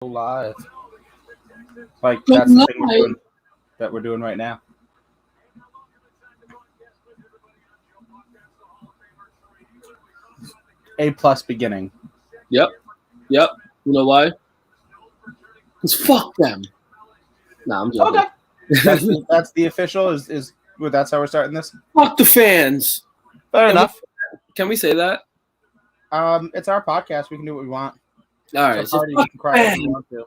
live. Like that's the thing we're doing right now. A+ beginning. Yep. You know why? Because fuck them. Nah, I'm joking. Okay. That's the official. That's how we're starting this. Fuck the fans. Fair enough. Can we say that? It's our podcast. We can do what we want. All right. So party, we can cry if we want to.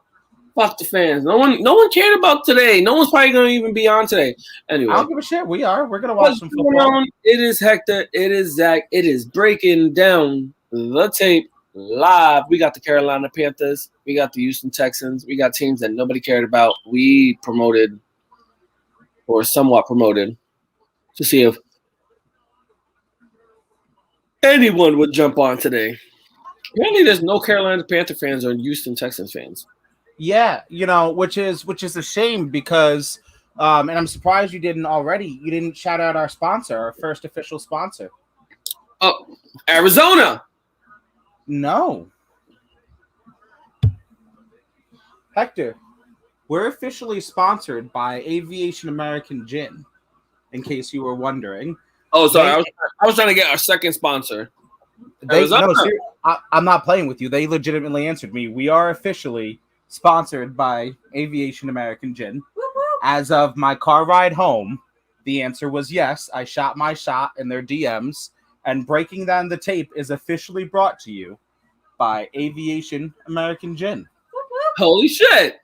Fuck the fans. No one cared about today. No one's probably gonna even be on today. Anyway, I don't give a shit. We are. We're gonna watch some football. It is Hector. It is Zach. It is breaking down the tape live. We got the Carolina Panthers. We got the Houston Texans. We got teams that nobody cared about. We promoted, or somewhat promoted, to see if anyone would jump on today. Apparently, there's no Carolina Panther fans or Houston Texans fans. Yeah, which is a shame because, and I'm surprised you didn't already. You didn't shout out our sponsor, our first official sponsor. Oh, Arizona. No. Hector, we're officially sponsored by Aviation American Gin, in case you were wondering. Oh, sorry. I was trying to get our second sponsor. I'm not playing with you. They legitimately answered me. We are officially sponsored by Aviation American Gin. As of my car ride home, the answer was yes. I shot my shot in their DMs, and Breaking Down the Tape is officially brought to you by Aviation American Gin. Holy shit.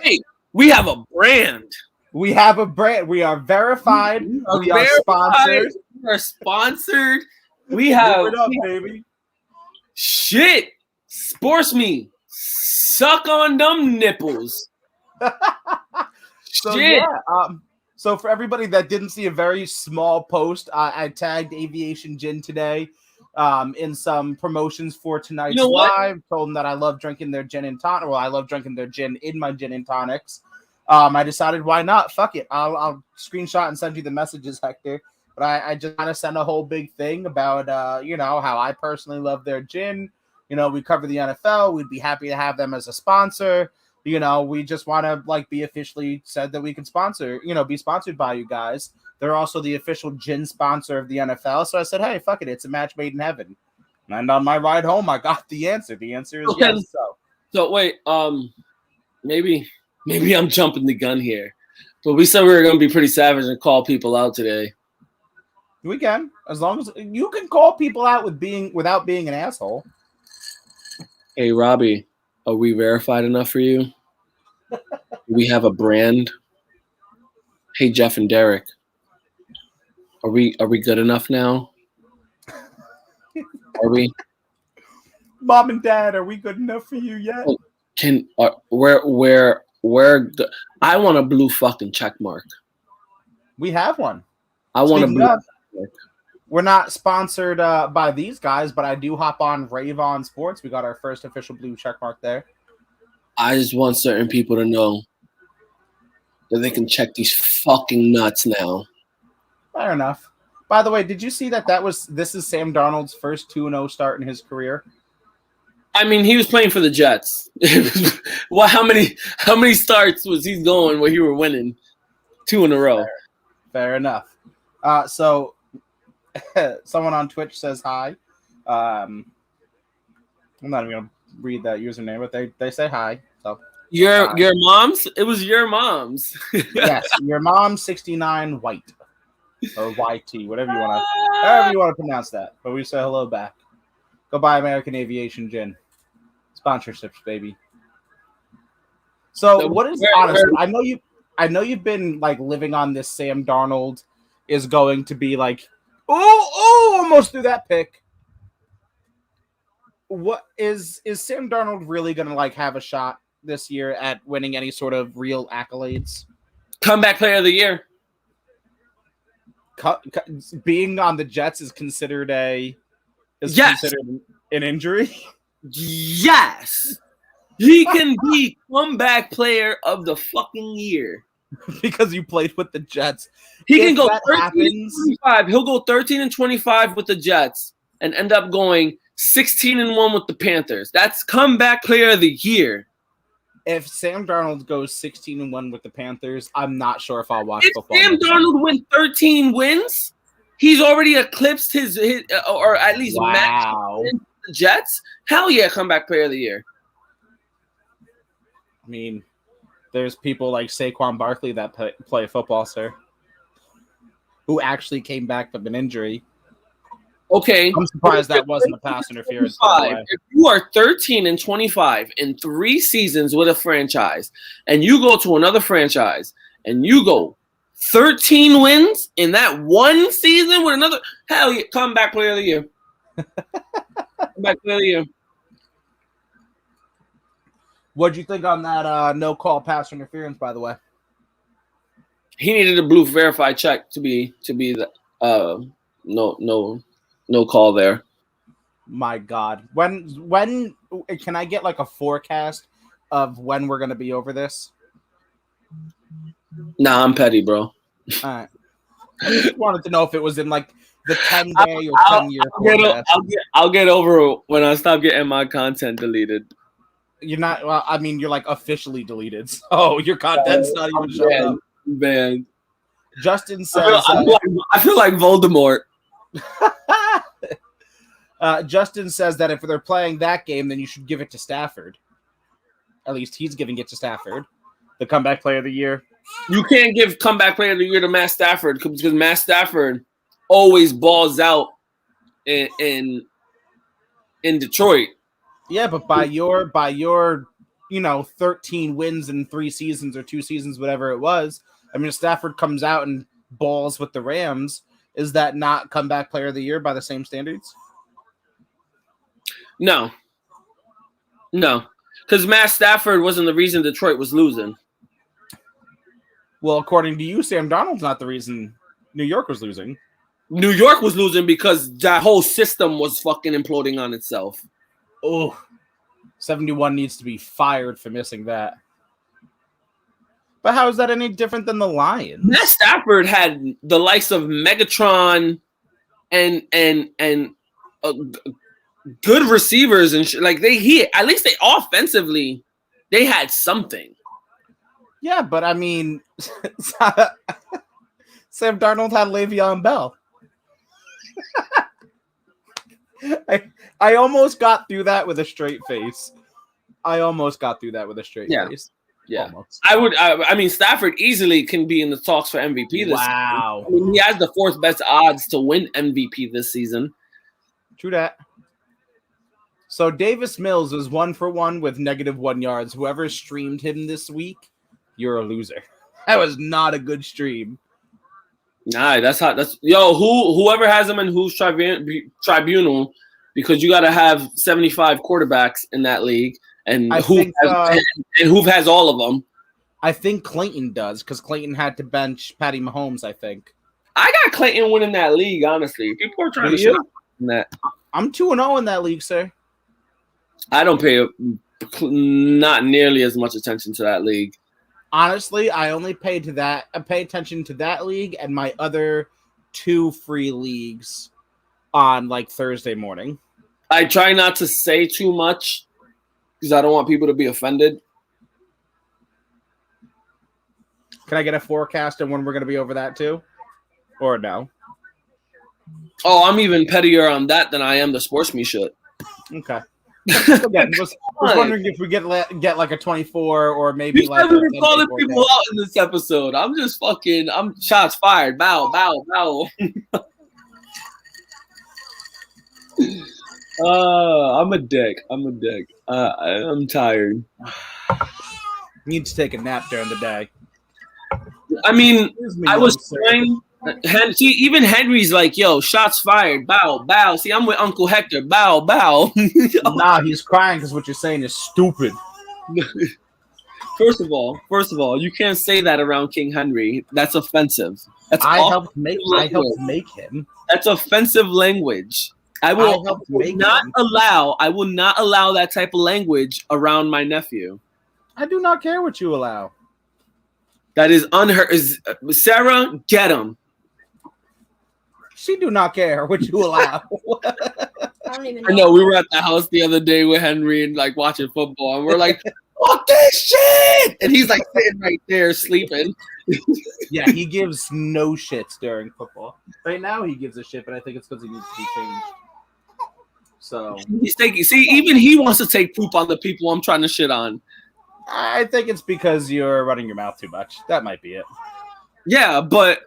Hey, we have a brand. We have a brand. We are verified. We are sponsored. We are sponsored. We have it up, baby. Shit. Sports me. Suck on them nipples. So, shit. Yeah, so for everybody that didn't see a very small post, I tagged Aviation Gin today in some promotions for tonight's live. Told them that I love drinking their gin and tonic. Well, I love drinking their gin in my gin and tonics. I decided, why not? Fuck it. I'll screenshot and send you the messages, Hector. But I just kind of sent a whole big thing about, how I personally love their gin. We cover the NFL. We'd be happy to have them as a sponsor. We just want to be officially said that we can sponsor, be sponsored by you guys. They're also the official gin sponsor of the NFL. So I said, hey, fuck it. It's a match made in heaven. And on my ride home, I got the answer. The answer is yes. So wait, maybe I'm jumping the gun here, but we said we were going to be pretty savage and call people out today. We can, as long as you can call people out without being an asshole. Hey, Robbie, are we verified enough for you? We have a brand. Hey, Jeff and Derek, are we good enough now? Are we? Mom and Dad, are we good enough for you yet? Where I want a blue fucking check mark. We have one. I want a blue check mark. We're not sponsored by these guys, but I do hop on Rave On Sports. We got our first official blue check mark there. I just want certain people to know that they can check these fucking nuts now. Fair enough. By the way, did you see this is Sam Darnold's first 2-0 start in his career? I mean, he was playing for the Jets. Well, how many starts was he going where he were winning 2 in a row? Fair enough. So someone on Twitch says hi. I'm not even gonna read that username, but they say hi. So your mom's? It was your mom's. Yes, your mom 69 White or YT, whatever you want to pronounce that. But we say hello back. Go buy American Aviation Gin. Sponsorships, baby. So what is honestly? I know you've been living on this. Sam Darnold is going to be almost threw that pick. What is Sam Darnold really going to have a shot this year at winning any sort of real accolades? Comeback player of the year. Being on the Jets is considered considered an injury. Yes, he can be comeback player of the fucking year because you played with the Jets. He can go 13-25. He'll go 13-25 with the Jets and end up going 16-1 with the Panthers. That's comeback player of the year. if Sam Darnold goes 16-1 with the Panthers, I'm not sure if I'll watch if football. If Sam Darnold wins 13 wins, he's already eclipsed his or at least matched the Jets. Hell yeah, comeback player of the year. I mean, there's people like Saquon Barkley that play football, sir, who actually came back from an injury. Okay. I'm surprised that wasn't a pass interference. If you are 13-25 in 3 seasons with a franchise, and you go to another franchise and you go 13 wins in that one season with another, hell yeah, comeback player of the year. Comeback player of the year. What'd you think on that no call pass interference, by the way? He needed a blue verified check to be the no call there. My God. When can I get like a forecast of when we're gonna be over this? Nah, I'm petty, bro. All right. I just wanted to know if it was in like the 10-day or 10-year forecast. I'll get over it when I stop getting my content deleted. You're not. Well, I mean, you're like officially deleted, so your content's not even showing up. Man, Justin says, I feel like Voldemort. Justin says that if they're playing that game, then you should give it to Stafford. At least he's giving it to Stafford, the comeback player of the year. You can't give comeback player of the year to Matt Stafford because Matt Stafford always balls out in Detroit. Yeah, but by your 13 wins in 3 seasons or 2 seasons, whatever it was. I mean, if Stafford comes out and balls with the Rams, is that not comeback player of the year by the same standards? No, because Matt Stafford wasn't the reason Detroit was losing. Well, according to you, Sam Darnold's not the reason New York was losing. New York was losing because that whole system was fucking imploding on itself. Oh, 71 needs to be fired for missing that. But how is that any different than the Lions? Matt Stafford had the likes of Megatron and good receivers and like at least they offensively they had something. Yeah, but I mean, Sam Darnold had Le'Veon Bell. I almost got through that with a straight face. Yeah. Almost. I mean, Stafford easily can be in the talks for MVP this season. I mean, he has the 4th best odds to win MVP this season. True that. So Davis Mills is 1 for 1 with -1 yards. Whoever streamed him this week, you're a loser. That was not a good stream. Nah, whoever has him in whose tribunal, because you got to have 75 quarterbacks in that league, and who has all of them. I think Clayton does, because Clayton had to bench Patty Mahomes, I think. I got Clayton winning that league, honestly. People are trying to shoot that. I'm 2-0 in that league, sir. I don't pay not nearly as much attention to that league. Honestly, I only pay attention to that league and my other 2 free leagues on like Thursday morning. I try not to say too much because I don't want people to be offended. Can I get a forecast on when we're going to be over that too? Or no? Oh, I'm even pettier on that than I am the sports me shit. Okay. Again, was wondering if we get like a 24 or maybe you like. You've been calling people out in this episode. I'm shots fired. Bow. I'm a dick. I'm tired. Need to take a nap during the day. I mean, I was trying. See, even Henry's like, yo, shots fired, bow. See, I'm with Uncle Hector, bow. Nah, he's crying because what you're saying is stupid. First of all, you can't say that around King Henry. That's offensive. I helped make him. That's offensive language. I will not allow that type of language around my nephew. I do not care what you allow. That is unheard. Sarah, get him. She do not care what you allow. I don't even know. I know we were at the house the other day with Henry and like watching football, and we're like, fuck this shit, and he's like sitting right there sleeping. Yeah, he gives no shits during football. Right now, he gives a shit, but I think it's because he needs to be changed. So he's taking. See, even he wants to take poop on the people I'm trying to shit on. I think it's because you're running your mouth too much. That might be it. Yeah, but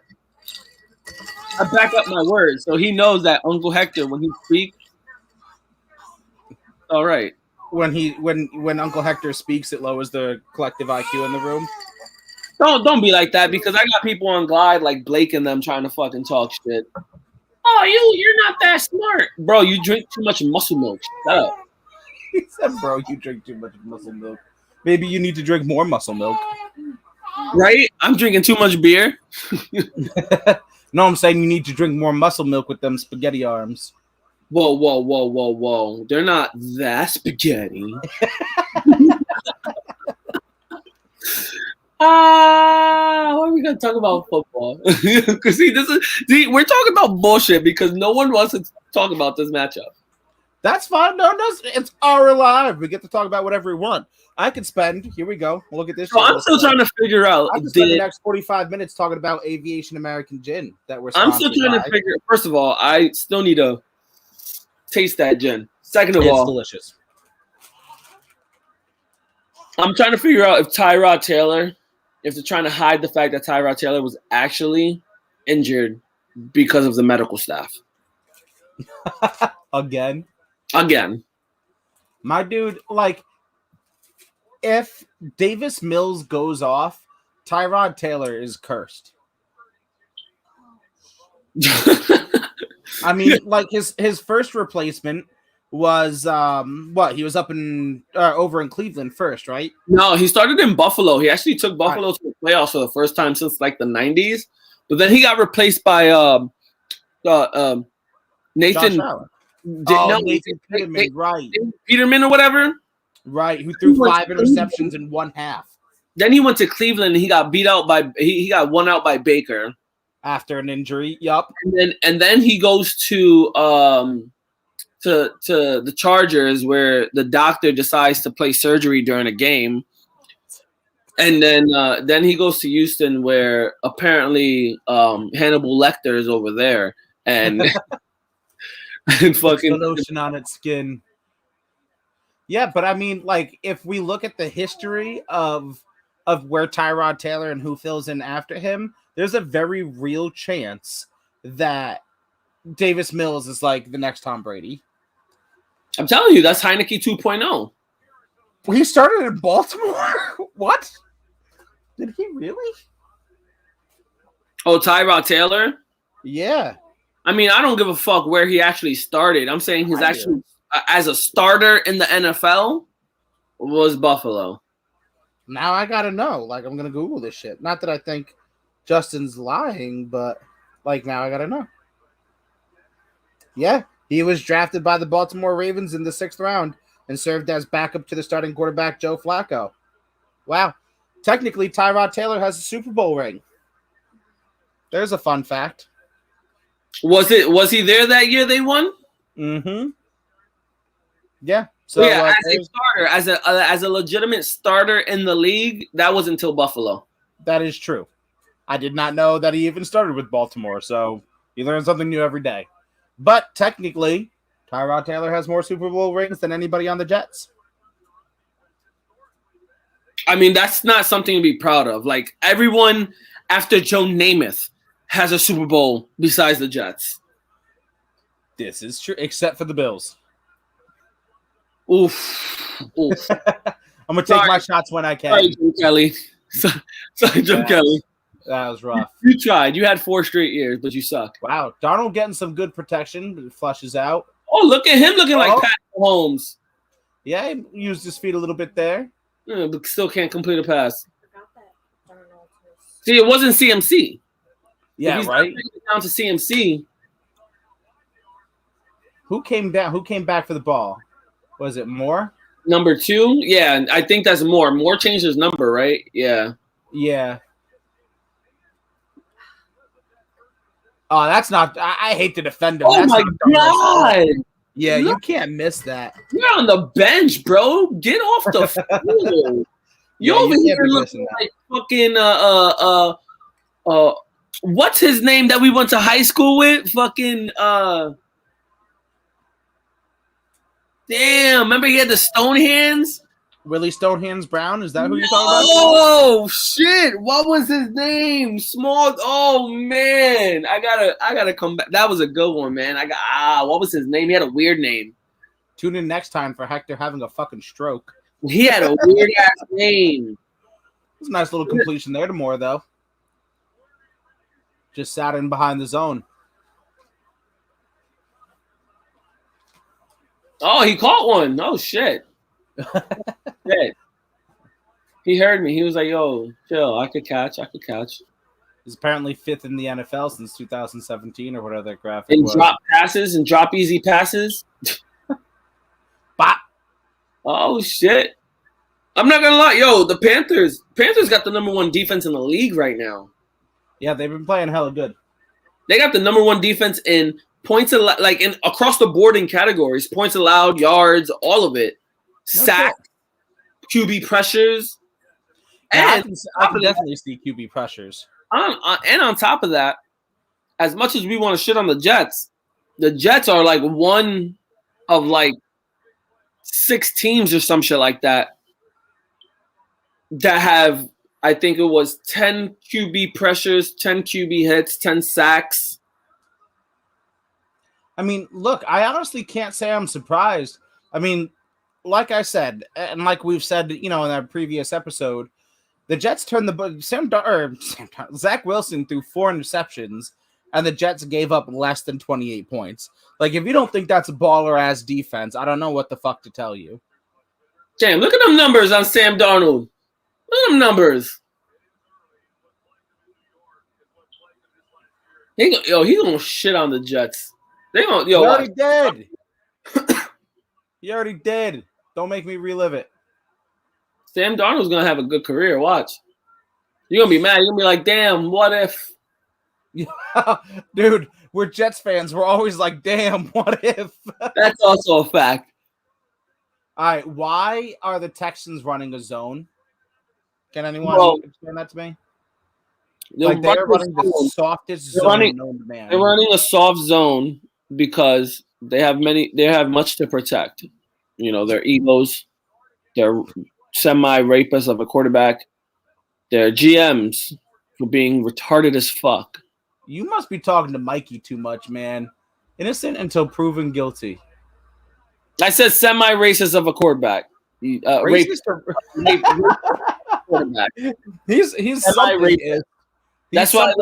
I back up my words, so he knows that Uncle Hector, when he speaks, all right. When Uncle Hector speaks, it lowers the collective IQ in the room. Don't be like that, because I got people on Glide like Blake and them trying to fucking talk shit. Oh, you're not that smart, bro. You drink too much muscle milk. Shut up. He said, "Bro, you drink too much muscle milk. Maybe you need to drink more muscle milk." Right? I'm drinking too much beer. No, I'm saying you need to drink more muscle milk with them spaghetti arms. Whoa. They're not that spaghetti. Why are we gonna talk about football? Because we're talking about bullshit because no one wants to talk about this matchup. That's fine. No, it's our live. We get to talk about whatever we want. I could spend. Here we go. Look at this. So I'm still trying to figure out. I could spend the next 45 minutes talking about Aviation American Gin that we're. I'm still trying to figure. First of all, I still need to taste that gin. Second of all, it's delicious. I'm trying to figure out if Tyrod Taylor, if they're trying to hide the fact that Tyrod Taylor was actually injured because of the medical staff. Again. My dude, like, if Davis Mills goes off, Tyrod Taylor is cursed. I mean, like his first replacement was he was up in over in Cleveland first, right? No, he started in Buffalo. He actually took Buffalo to the playoffs for the first time since like the 90s. But then he got replaced by Nathan Nathan Peterman, right? Peterman or whatever, right? Who threw 5 interceptions in one half. Then he went to Cleveland and he got beat out by he got won out by Baker after an injury. Yup. And then he goes to the Chargers where the doctor decides to play surgery during a game. And then he goes to Houston where apparently Hannibal Lecter is over there and and fucking the lotion on its skin. Yeah, but I mean, like, if we look at the history of where Tyrod Taylor and who fills in after him, there's a very real chance that Davis Mills is like the next Tom Brady. I'm telling you, that's Heineke 2.0. He started in Baltimore? What? Did he really? Oh, Tyrod Taylor? Yeah. I mean, I don't give a fuck where he actually started. I'm saying his actual as a starter in the NFL was Buffalo. Now I gotta know. Like, I'm gonna Google this shit. Not that I think Justin's lying, but like now I gotta know. Yeah, he was drafted by the Baltimore Ravens in the 6th round and served as backup to the starting quarterback Joe Flacco. Wow. Technically, Tyrod Taylor has a Super Bowl ring. There's a fun fact. Was he there that year they won? Mm-hmm. Yeah. So yeah, as a starter, as a legitimate starter in the league, that was until Buffalo. That is true. I did not know that he even started with Baltimore, so you learn something new every day. But technically, Tyrod Taylor has more Super Bowl rings than anybody on the Jets. I mean, that's not something to be proud of. Like, everyone after Joe Namath has a Super Bowl besides the Jets. This is true, except for the Bills. Oof. I'm going to take my shots when I can. Sorry, Joe Kelly. Sorry, Joe Kelly. That was rough. You tried. You had 4 straight years, but you suck. Wow. Darnold getting some good protection. It flushes out. Oh, look at him looking like Pat Mahomes. Yeah, he used his feet a little bit there. Yeah, but still can't complete a pass. See, it wasn't CMC. Yeah, right. Down to CMC. Who came down? Who came back for the ball? Was it Moore? Number 2? Yeah, I think that's Moore. Moore changed his number, right? Yeah. Yeah. Oh, that's not. I hate to defend him. Oh, that's my God. Yeah, you can't miss that. You're on the bench, bro. Get off the field. Yeah, You're over you here can't be looking missing like fucking what's his name that we went to high school with? Fucking damn, remember he had the stone hands? Willie Stonehands Brown, is that who you're talking about? Oh shit! What was his name? Small. Oh man, I gotta come back. That was a good one, man. What was his name? He had a weird name. Tune in next time for Hector having a fucking stroke. He had a weird ass name. It's a nice little completion there to Moore, though. Just sat in behind the zone. Oh, he caught one. Oh shit. Shit. He heard me. He was like, "Yo, chill. I could catch. He's apparently 5th in the NFL since 2017 or whatever that graphic and was. drop passes and drop easy passes. Bop. Oh shit! I'm not gonna lie, yo. The Panthers got the number 1 defense in the league right now. Yeah, they've been playing hella good. They got the number 1 defense in points, like in across the board in categories: points allowed, yards, all of it, sacks, QB pressures. Yeah, I can definitely see QB pressures. And on top of that, as much as we want to shit on the Jets are like one of like 6 teams or some shit like that have, I think it was 10 QB pressures, 10 QB hits, 10 sacks. I mean, look, I honestly can't say I'm surprised. I mean, like I said, and like we've said, in our previous episode, the Jets turned Zach Wilson threw 4 interceptions, and the Jets gave up less than 28 points. Like, if you don't think that's a baller-ass defense, I don't know what the fuck to tell you. Damn, look at them numbers on Sam Darnold. Look at them numbers. He's gonna shit on the Jets. He already did. He already did. Don't make me relive it. Sam Darnold's going to have a good career. Watch. You're going to be mad. You're going to be like, damn, what if? Yeah, dude, we're Jets fans. We're always like, damn, what if? That's also a fact. All right, why are the Texans running a zone? Can anyone explain that to me? They're running the softest zone known to man. They're running a soft zone because they have much to protect. Their egos, their semi-rapists of a quarterback, their GMs for being retarded as fuck. You must be talking to Mikey too much, man. Innocent until proven guilty. I said semi-racist of a quarterback. Racist quarterback. He's semi-racist. That's why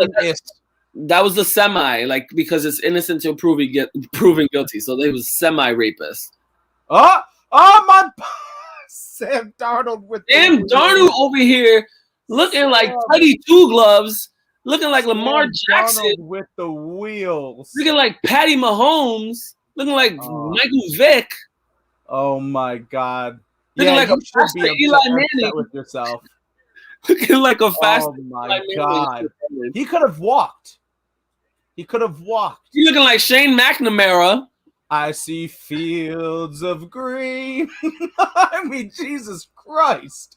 that was the semi, like, because it's innocent until proven guilty. So they was semi-rapist. Oh my. Sam Darnold over here looking like Teddy Two Gloves, looking like Lamar Jackson Darnold with the wheels, looking like Patty Mahomes, looking like Michael Vick. Oh my God! Looking like a faster Eli Manning with yourself. Looking like a faster. Oh my God! He could have walked. He's looking like Shane McNamara. I see fields of green. I mean, Jesus Christ.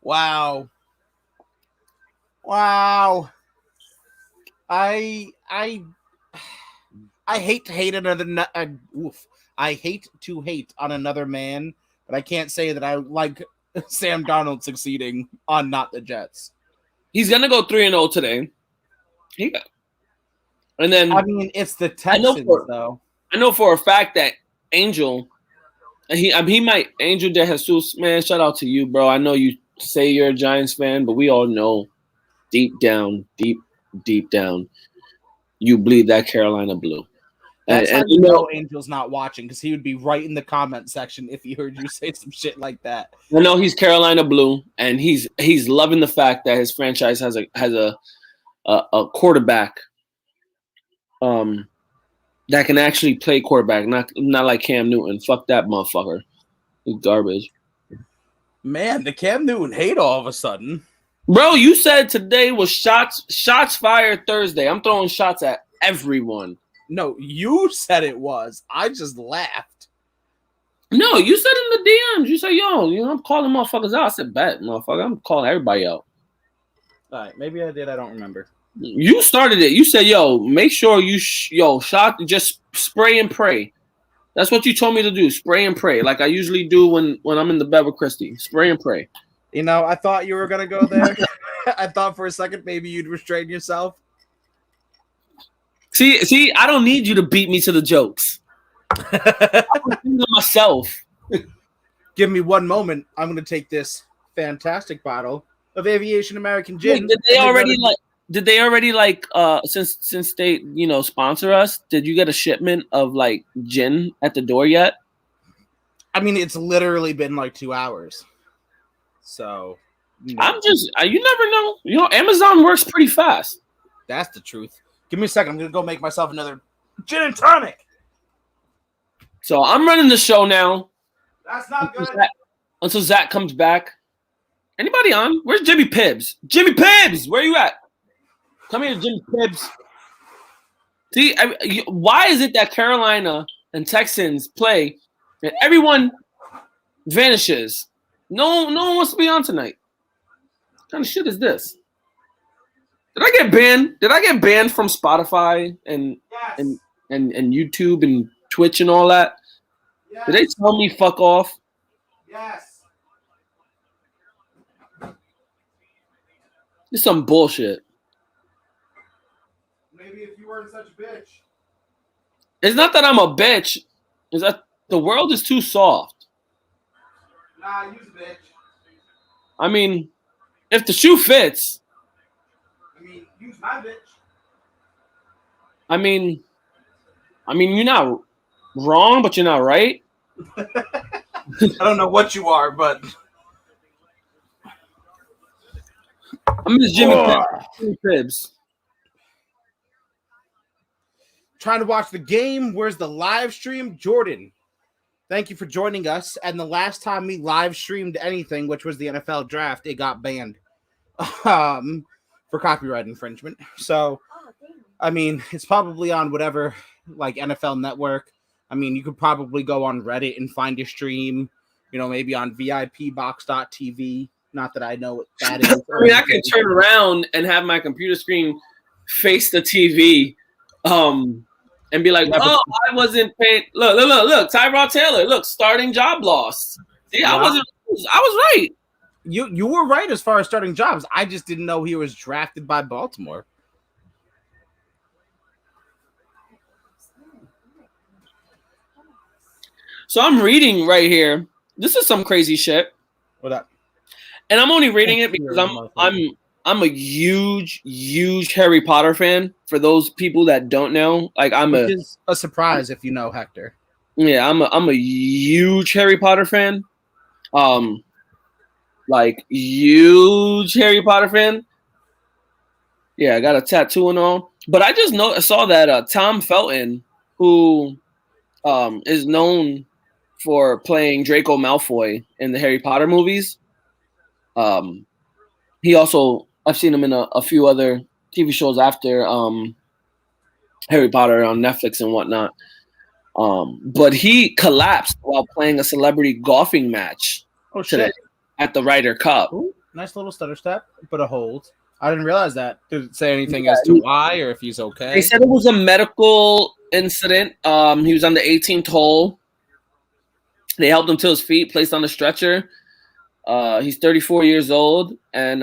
Wow. I hate to hate another I hate to hate on another man, but I can't say that I like Sam Darnold succeeding on not the Jets. He's going to go 3-0 today. And then it's the Texans though. I know for a fact that Angel Angel De Jesus, man, shout out to you, bro. I know you say you're a Giants fan, but we all know deep down, you bleed that Carolina blue. That's how you know Angel's not watching, because he would be right in the comment section if he heard you say some shit like that. I know he's Carolina blue, and he's loving the fact that his franchise has a quarterback that can actually play quarterback, not like Cam Newton. Fuck that motherfucker. He's garbage. Man, the Cam Newton hate all of a sudden. Bro, you said today was shots fired Thursday. I'm throwing shots at everyone. No, you said it was. I just laughed. No, you said in the DMs. You said, yo, I'm calling motherfuckers out. I said, bet, motherfucker. I'm calling everybody out. All right, maybe I did. I don't remember. You started it. You said, yo, make sure you, shot, just spray and pray. That's what you told me to do. Spray and pray. Like I usually do when I'm in the bed with Christy. Spray and pray. I thought you were going to go there. I thought for a second maybe you'd restrain yourself. See, I don't need you to beat me to the jokes. I'm thinking myself. Give me one moment. I'm going to take this fantastic bottle of Aviation American Gin. Wait, did they already since they sponsor us? Did you get a shipment of like gin at the door yet? I mean, it's literally been like 2 hours. So I'm just you never know. Amazon works pretty fast. That's the truth. Give me a second. I'm gonna go make myself another gin and tonic. So I'm running the show now. That's not good. Until Zach comes back. Anybody on? Where's Jimmy Pibbs? Jimmy Pibbs, where you at? Come here, Jimmy Pibbs. See, why is it that Carolina and Texans play and everyone vanishes? No one wants to be on tonight. What kind of shit is this? Did I get banned? Did I get banned from Spotify and YouTube and Twitch and all that? Yes. Did they tell me fuck off? Yes. This is some bullshit. Maybe if you weren't such a bitch. It's not that I'm a bitch. It's that the world is too soft. Nah, you's a bitch. I mean, if the shoe fits. I mean, you's my bitch. I mean, you're not wrong, but you're not right. I don't know what you are, but I'm Miss Jimmy Pibbs. Trying to watch the game. Where's the live stream? Jordan, thank you for joining us. And the last time we live streamed anything, which was the NFL draft, it got banned for copyright infringement. So, I mean, it's probably on whatever, like NFL Network. I mean, you could probably go on Reddit and find your stream, maybe on VIPbox.tv. Not that I know what that is. I mean, I can turn around and have my computer screen face the TV and be like, I wasn't paid. Look, Tyrod Taylor, look, starting job loss. See, wow. I was right. You were right as far as starting jobs. I just didn't know he was drafted by Baltimore. So I'm reading right here. This is some crazy shit. What up? And I'm only reading it because I'm a huge Harry Potter fan. For those people that don't know, like Which is a surprise if you know Hector. Yeah, I'm a huge Harry Potter fan. Like huge Harry Potter fan. Yeah, I got a tattoo and all. But I just saw that Tom Felton, who is known for playing Draco Malfoy in the Harry Potter movies. He also, I've seen him in a few other TV shows after Harry Potter on Netflix and whatnot. But he collapsed while playing a celebrity golfing match today at the Ryder Cup. Ooh, nice little stutter step, but a hold. I didn't realize that. Did it say anything as to why or if he's okay? They said it was a medical incident. He was on the 18th hole. They helped him to his feet, placed on a stretcher. He's 34 years old, and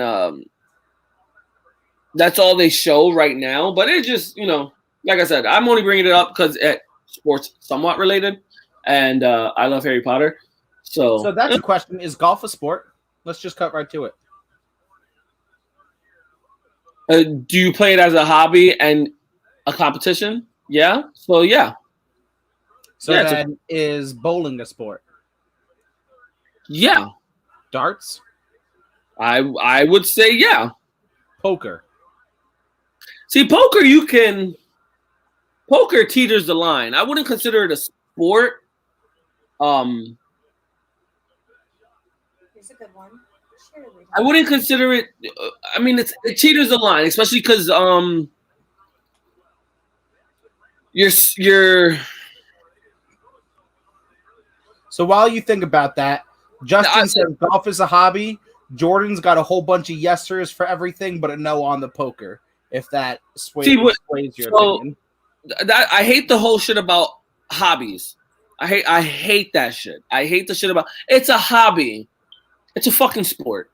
that's all they show right now. But it just, like I said, I'm only bringing it up because sports somewhat related, and I love Harry Potter. So that's a question. Is golf a sport? Let's just cut right to it. Do you play it as a hobby and a competition? Yeah. So, yeah. So then is bowling a sport? Yeah. Darts? I would say yeah. Poker. See, poker teeters the line. I wouldn't consider it a sport. Here's a good one. I wouldn't consider it. I mean, it teeters the line, especially because You're. So while you think about that, Justin says golf is a hobby. Jordan's got a whole bunch of yesers for everything, but a no on the poker. If that sways your opinion. I hate the whole shit about hobbies. I hate that shit. I hate the shit about it's a hobby. It's a fucking sport.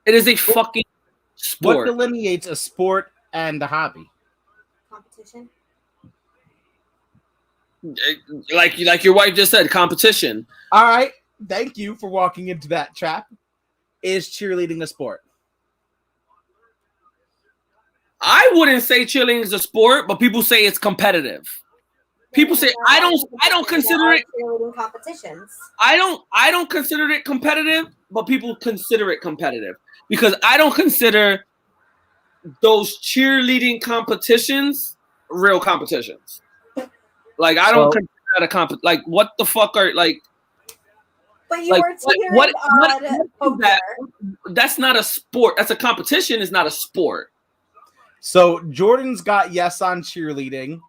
It is a fucking sport. What delineates a sport and a hobby? Competition. Like your wife just said, competition. All right. Thank you for walking into that trap. Is cheerleading a sport? I wouldn't say cheerleading is a sport, but people say it's competitive. People say I don't consider it cheerleading competitions. I don't consider it competitive, but people consider it competitive because I don't consider those cheerleading competitions real competitions. Like I don't consider that like what the fuck are like. But you were cheering on poker. That's not a sport. That's a competition. It's not a sport. So Jordan's got yes on cheerleading.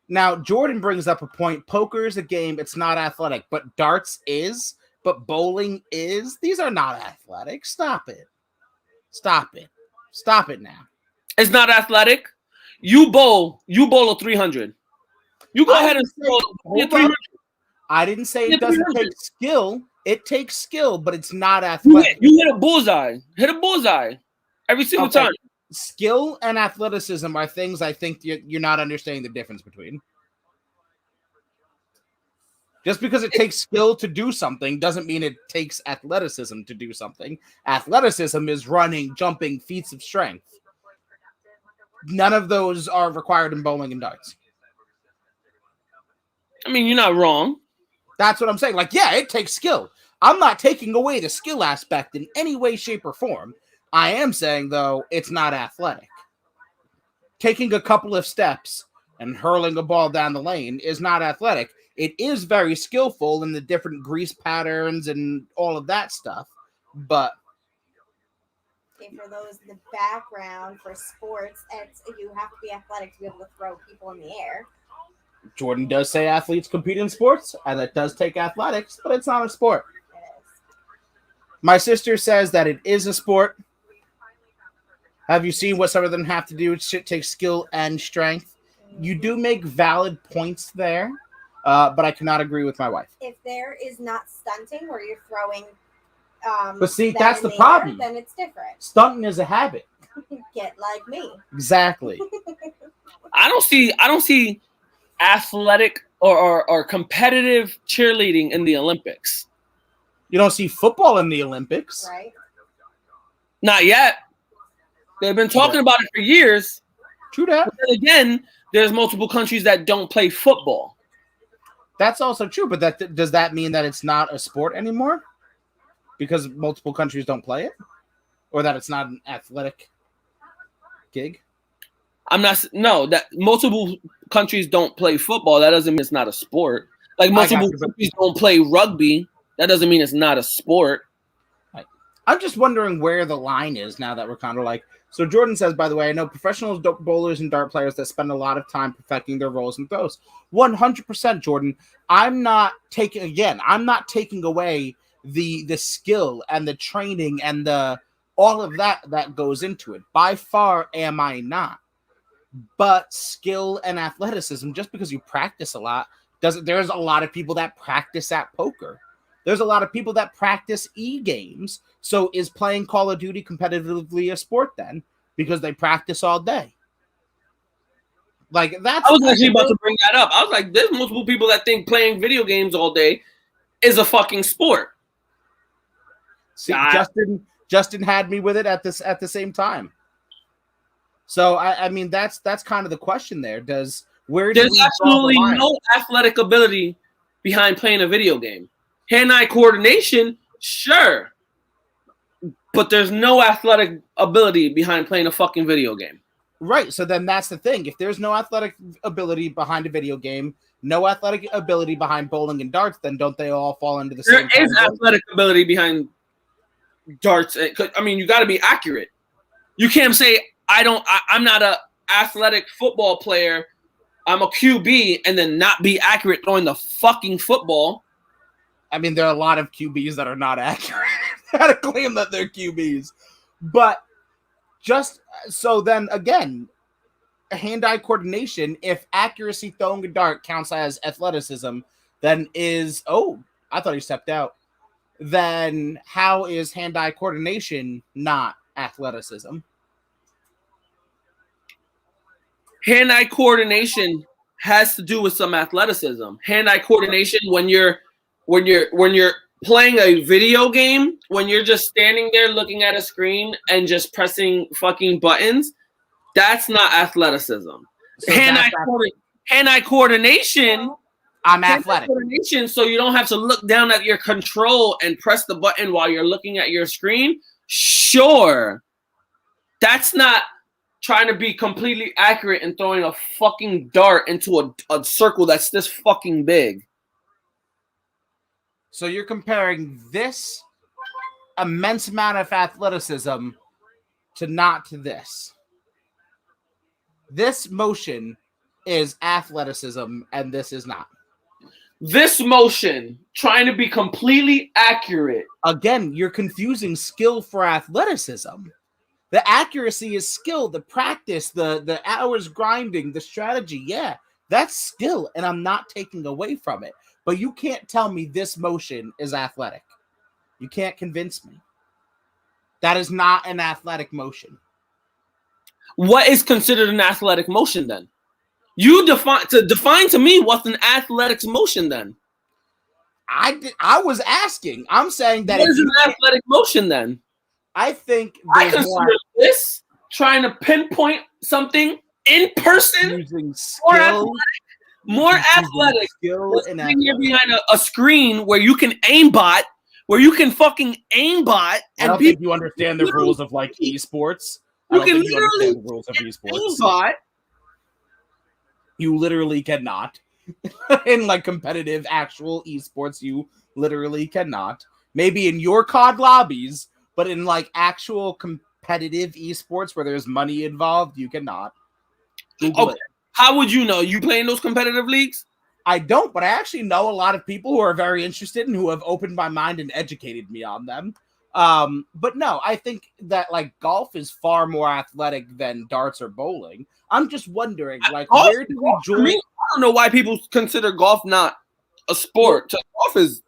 Now, Jordan brings up a point. Poker is a game. It's not athletic, but darts is, but bowling is. These are not athletic. Stop it. Stop it. Stop it now. It's not athletic. You bowl a 300. You go ahead and bowl 300. I didn't say it doesn't take skill. It takes skill, but it's not athletic. You hit a bullseye. Hit a bullseye every single time. Skill and athleticism are things I think you're not understanding the difference between. Just because it takes skill to do something doesn't mean it takes athleticism to do something. Athleticism is running, jumping, feats of strength. None of those are required in bowling and darts. I mean, you're not wrong. That's what I'm saying. Like, yeah, it takes skill. I'm not taking away the skill aspect in any way, shape, or form. I am saying, though, it's not athletic. Taking a couple of steps and hurling a ball down the lane is not athletic. It is very skillful in the different grease patterns and all of that stuff. But for those in the background for sports, you have to be athletic to be able to throw people in the air. Jordan does say athletes compete in sports, and it does take athletics, but it's not a sport. It is. My sister says that it is a sport. Have you seen what some of them have to do? It takes skill and strength. You do make valid points there, but I cannot agree with my wife. If there is not stunting where you're throwing, but see, that's the problem. Then it's different. Stunting is a habit. Get like me. Exactly. I don't see athletic or competitive cheerleading in the Olympics. You don't see football in the Olympics, right? Not yet. They've been talking about it for years. True that. But then again, there's multiple countries that don't play football. That's also true, but does that mean that it's not a sport anymore? Because multiple countries don't play it? Or that it's not an athletic gig? That multiple countries don't play football. That doesn't mean it's not a sport. Like multiple countries don't play rugby. That doesn't mean it's not a sport. I'm just wondering where the line is now that we're kind of like. So Jordan says, by the way, I know professional bowlers and dart players that spend a lot of time perfecting their rolls and throws. 100%, Jordan. I'm not taking away the skill and the training and all of that goes into it. By far am I not. But skill and athleticism, just because you practice a lot, there's a lot of people that practice at poker. There's a lot of people that practice e-games. So is playing Call of Duty competitively a sport then? Because they practice all day. Like that's. I was actually about to bring that up. I was like, there's multiple people that think playing video games all day is a fucking sport. See, Justin had me with it at the same time. So I mean that's kind of the question there. There's absolutely no athletic ability behind playing a video game. Hand-eye coordination, sure. But there's no athletic ability behind playing a fucking video game. Right. So then that's the thing. If there's no athletic ability behind a video game, no athletic ability behind bowling and darts, then don't they all fall into the same? There is athletic ability behind darts. I mean, you got to be accurate. You can't say I'm not a athletic football player. I'm a QB and then not be accurate throwing the fucking football. I mean, there are a lot of QBs that are not accurate. How to claim that they're QBs. But just so then again, hand-eye coordination, if accuracy throwing a dart counts as athleticism, then I thought he stepped out. Then how is hand-eye coordination not athleticism? Hand-eye coordination has to do with some athleticism. Hand-eye coordination when you're playing a video game, when you're just standing there looking at a screen and just pressing fucking buttons, that's not athleticism. So hand-eye coordination. I'm athletic. Coordination, so you don't have to look down at your control and press the button while you're looking at your screen. Sure, that's not trying to be completely accurate and throwing a fucking dart into a circle that's this fucking big. So you're comparing this immense amount of athleticism to this. This motion is athleticism, and this is not. This motion, trying to be completely accurate. Again, you're confusing skill for athleticism. The accuracy is skill, the practice, the hours grinding, the strategy. Yeah, that's skill, and I'm not taking away from it. But you can't tell me this motion is athletic. You can't convince me. That is not an athletic motion. What is considered an athletic motion then? You define to me what's an athletic motion then. I was asking. I'm saying that what is an athletic motion then? I think I consider this trying to pinpoint something in person using skill, more athletic. Skill and athletic. You're behind a screen where you can aimbot, where you can fucking aimbot. I don't think you understand the rules of like esports. You can literally understand the rules of esports. Aimbot. You literally cannot. In like competitive actual esports, you literally cannot. Maybe in your COD lobbies, but in like actual competitive esports where there's money involved, you cannot. Okay. How would you know? You play in those competitive leagues? I don't, but I actually know a lot of people who are very interested and who have opened my mind and educated me on them. But no, I think that like golf is far more athletic than darts or bowling. I'm just wondering, like, where do we join? I don't know why people consider golf not a sport. Golf is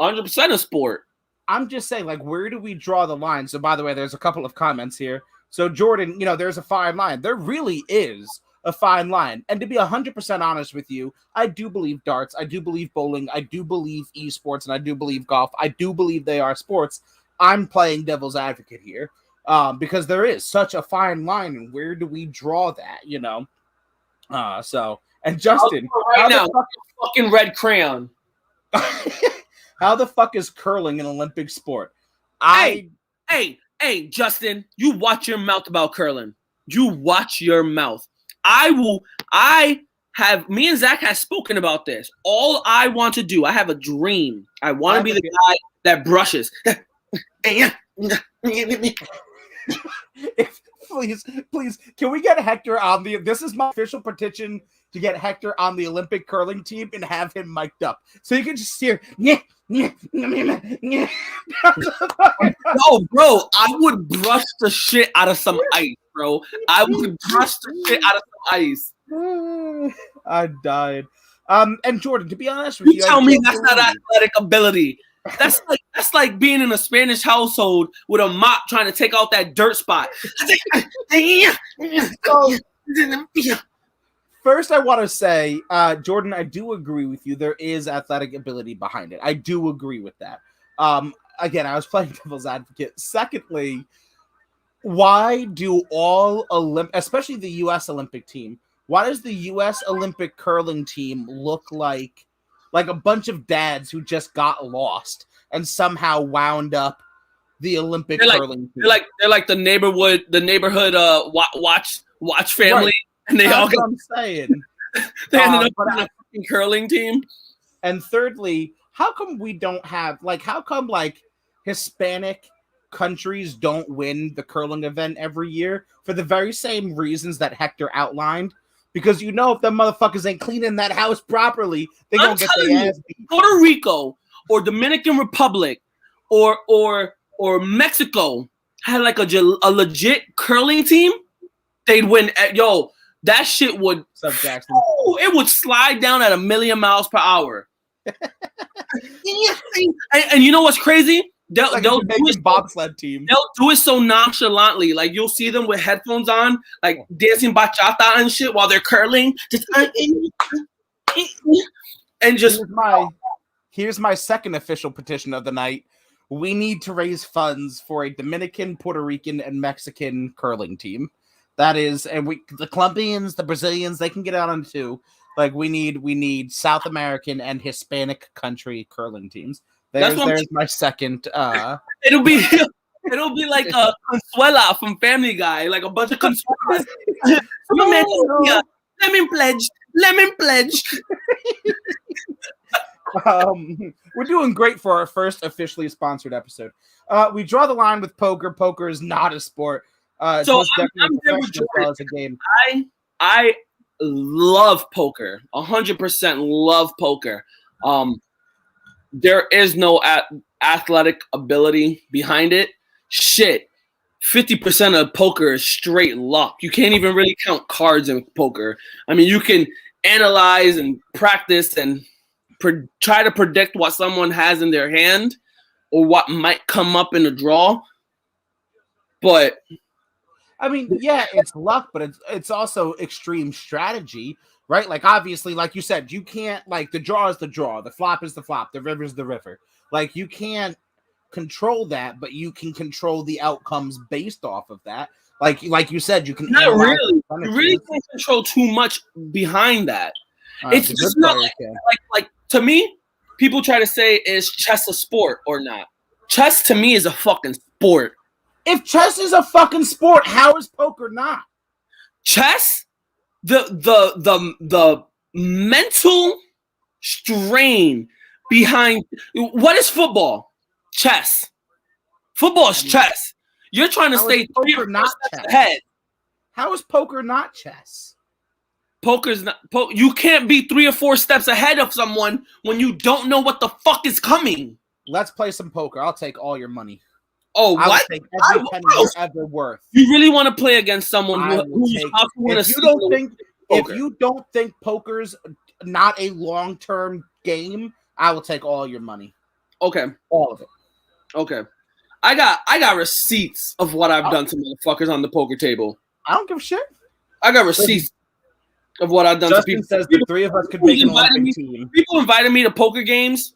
100% a sport. I'm just saying, like, where do we draw the line? So, by the way, there's a couple of comments here. So, Jordan, there's a fine line. There really is a fine line. And to be 100% honest with you, I do believe darts. I do believe bowling. I do believe esports. And I do believe golf. I do believe they are sports. I'm playing devil's advocate here because there is such a fine line. And where do we draw that, and Justin. Right now, fucking red crayon. How the fuck is curling an Olympic sport? Hey, Justin, you watch your mouth about curling. You watch your mouth. Me and Zach have spoken about this. All I want to do, I have a dream. I want to be the guy that brushes. Please, can we get Hector on this is my official petition to get Hector on the Olympic curling team and have him mic'd up. So you can just hear, no, bro, I would brush the shit out of some ice, bro. I would brush the shit out of some ice. I died. And Jordan, to be honest with you, tell me that's not athletic ability. That's like being in a Spanish household with a mop trying to take out that dirt spot. First, I want to say, Jordan, I do agree with you. There is athletic ability behind it. I do agree with that. Again, I was playing devil's advocate. Secondly, why do especially the U.S. Olympic team, why does the U.S. Olympic curling team look like a bunch of dads who just got lost and somehow wound up the Olympic curling team? They're like the neighborhood watch family. Right. And they all got, I'm saying. They ended up on a fucking curling team. And thirdly, how come we don't have Hispanic countries don't win the curling event every year for the very same reasons that Hector outlined? Because if them motherfuckers ain't cleaning that house properly, they're going to get their ass beat. Puerto Rico or Dominican Republic or Mexico had like a legit curling team, they'd win. That shit would. What's up, Jackson? It would slide down at 1,000,000 miles per hour. and you know what's crazy? They'll do it bobsled team. They'll do it so nonchalantly. Like you'll see them with headphones on, like dancing bachata and shit while they're curling. Here's my second official petition of the night. We need to raise funds for a Dominican, Puerto Rican, and Mexican curling team. That is, and the Colombians, the Brazilians, they can get out on too. Like we need South American and Hispanic country curling teams. There's my second. It'll be like a Consuela from Family Guy, like a bunch of Consuelas. Lemon pledge. We're doing great for our first officially sponsored episode. We draw the line with poker. Poker is not a sport. So I'm as a game. I love poker. 100% love poker. There is no athletic ability behind it. Shit, 50% of poker is straight luck. You can't even really count cards in poker. I mean, you can analyze and practice and try to predict what someone has in their hand or what might come up in a draw. But I mean, yeah, it's luck, but it's also extreme strategy, right? Like, obviously, like you said, you can't, like, the draw is the draw, the flop is the flop, the river is the river. Like, you can't control that, but you can control the outcomes based off of that. Like you said, you can. Not really. You really can't control too much behind that. It's just not like to me, people try to say, is chess a sport or not? Chess to me is a fucking sport. If chess is a fucking sport, how is poker not? Chess, the mental strain behind what is football? Chess. Football is chess. You're trying to stay 3 or 4 steps ahead. How is poker not chess? Poker's not. You can't be 3 or 4 steps ahead of someone when you don't know what the fuck is coming. Let's play some poker. I'll take all your money. Oh, I what? Take every penny you're ever worth. You really want to play against someone who's if you don't think poker's not a long-term game, I will take all your money. Okay. All of it. Okay. I got receipts of what I've done to motherfuckers on the poker table. I don't give a shit. I got receipts of what I've done Justin to people. Says the 3 of us could make an Olympic team. People invited me to poker games,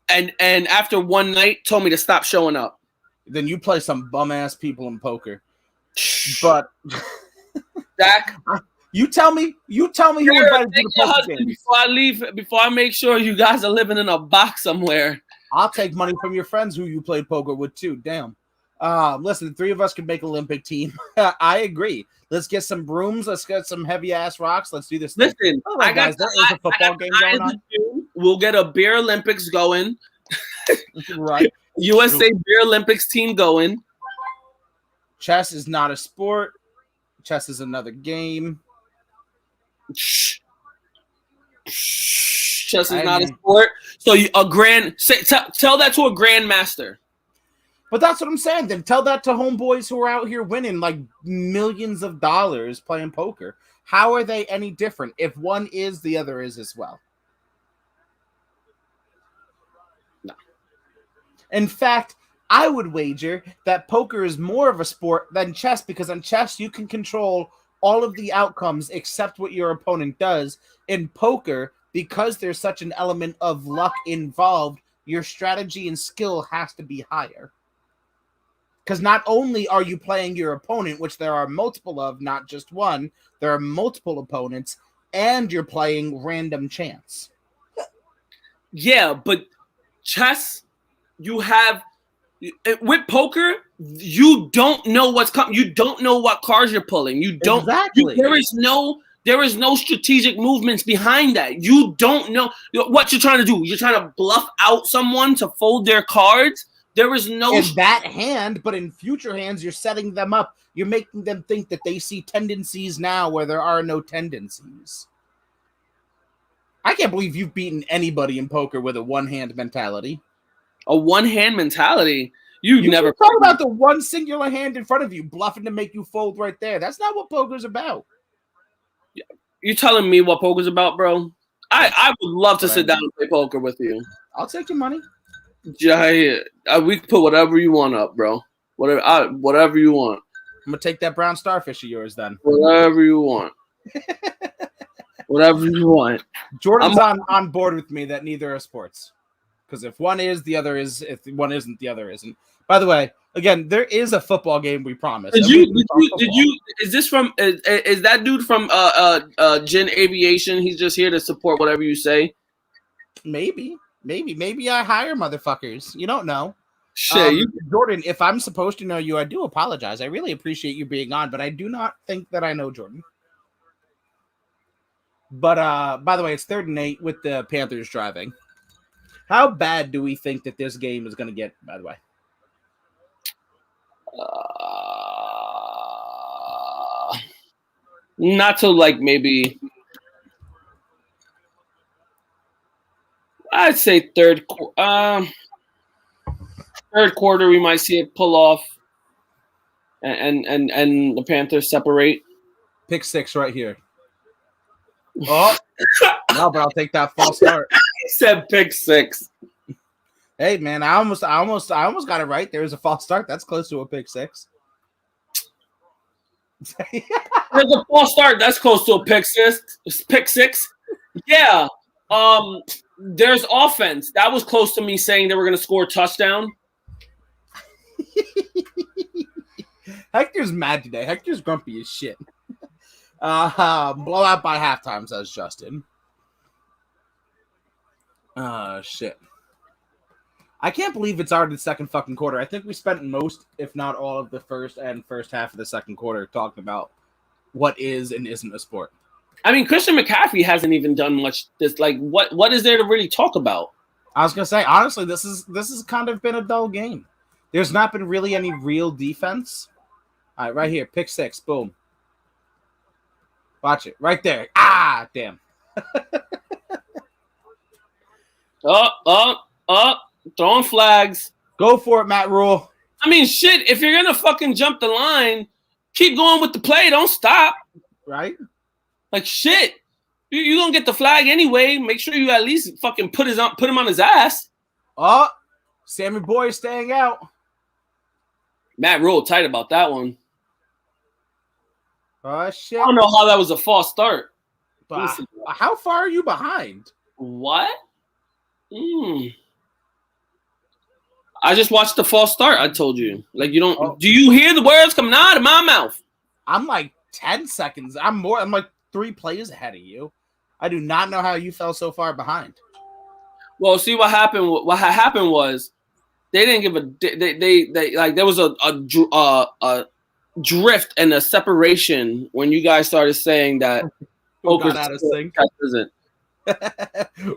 and after one night told me to stop showing up. Then you play some bum ass people in poker. But Zach, you tell me who invited you to poker games. Before I make sure you guys are living in a box somewhere. I'll take money from your friends who you played poker with too. Damn. Listen, the 3 of us can make an Olympic team. I agree. Let's get some brooms. Let's get some heavy ass rocks. Let's do this. Listen, there is a football game going on. We'll get a beer Olympics going. Right. USA Beer Olympics team going. Chess is not a sport. Chess is another game. Chess is not a sport. So tell that to a grandmaster. But that's what I'm saying. Then tell that to homeboys who are out here winning like millions of dollars playing poker. How are they any different? If one is, the other is as well. In fact, I would wager that poker is more of a sport than chess because on chess, you can control all of the outcomes except what your opponent does. In poker, because there's such an element of luck involved, your strategy and skill has to be higher. Because not only are you playing your opponent, which there are multiple of, not just one, there are multiple opponents, and you're playing random chance. Yeah, but chess... You have with poker, you don't know what's coming. You don't know what cards you're pulling. You don't. Exactly. There is no strategic movements behind that. You don't know what you're trying to do. You're trying to bluff out someone to fold their cards. There is no in that hand, but in future hands, you're setting them up. You're making them think that they see tendencies now where there are no tendencies. I can't believe you've beaten anybody in poker with a one-hand mentality. A one-hand mentality? You never talk about the one singular hand in front of you, bluffing to make you fold right there. That's not what poker's about. You telling me what poker's about, bro? I would love to sit down and play poker with you. I'll take your money. Yeah, we can put whatever you want up, bro. Whatever you want. I'm gonna take that brown starfish of yours then. Whatever you want. Whatever you want. Jordan's on board with me that neither are sports. Because if one is, the other is. If one isn't, the other isn't. By the way, again, there is a football game we promised. Did you? Is this from? Is that dude from Gin Aviation? He's just here to support whatever you say. Maybe I hire motherfuckers. You don't know. Shit, Jordan. If I'm supposed to know you, I do apologize. I really appreciate you being on, but I do not think that I know Jordan. But by the way, it's 3rd and 8 with the Panthers driving. How bad do we think that this game is going to get, by the way? Not till like maybe I'd say third quarter we might see it pull off and the Panthers separate. Pick 6 right here. Oh no, but I'll take that false start. He said pick 6. Hey man, I almost got it right. There's a false start. That's close to a pick 6. There's a false start. That's close to a pick 6. Pick 6. Yeah. There's offense. That was close to me saying they were going to score a touchdown. Hector's mad today. Hector's grumpy as shit. Blowout by halftime, says Justin. Shit. I can't believe it's already the second fucking quarter. I think we spent most, if not all, of the first half of the second quarter talking about what is and isn't a sport. I mean, Christian McCaffrey hasn't even done much. This like what is there to really talk about? I was gonna say honestly, this has kind of been a dull game. There's not been really any real defense. All right, right here, pick 6, boom. Watch it right there. Ah, damn. Throwing flags. Go for it, Matt Rule. I mean, shit, if you're going to fucking jump the line, keep going with the play. Don't stop. Right? Like, shit. You're going to get the flag anyway. Make sure you at least fucking put him on his ass. Oh, Sammy Boy is staying out. Matt Rule tight about that one. Oh, shit. I don't know how that was a false start. But how far are you behind? What? I just watched the false start. I told you. Like, you don't. Oh. Do you hear the words coming out of my mouth? I'm like 10 seconds. I'm like 3 plays ahead of you. I do not know how you fell so far behind. Well, see what happened. What happened was they didn't give a. They like there was a drift and a separation when you guys started saying that. We got out of sync.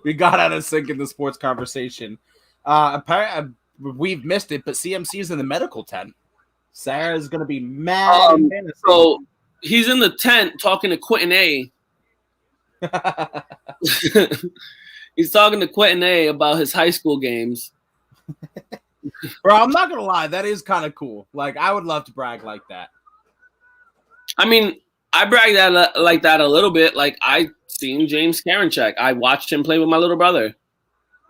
We got out of sync in the sports conversation. Apparently, we've missed it, but CMC's in the medical tent. Sarah's gonna be mad. So he's in the tent talking to Quentin A. He's talking to Quentin A about his high school games. Bro, I'm not gonna lie, that is kind of cool. Like, I would love to brag like that. I mean, I brag that like that a little bit. Like, I seen James Karinchak. I watched him play with my little brother.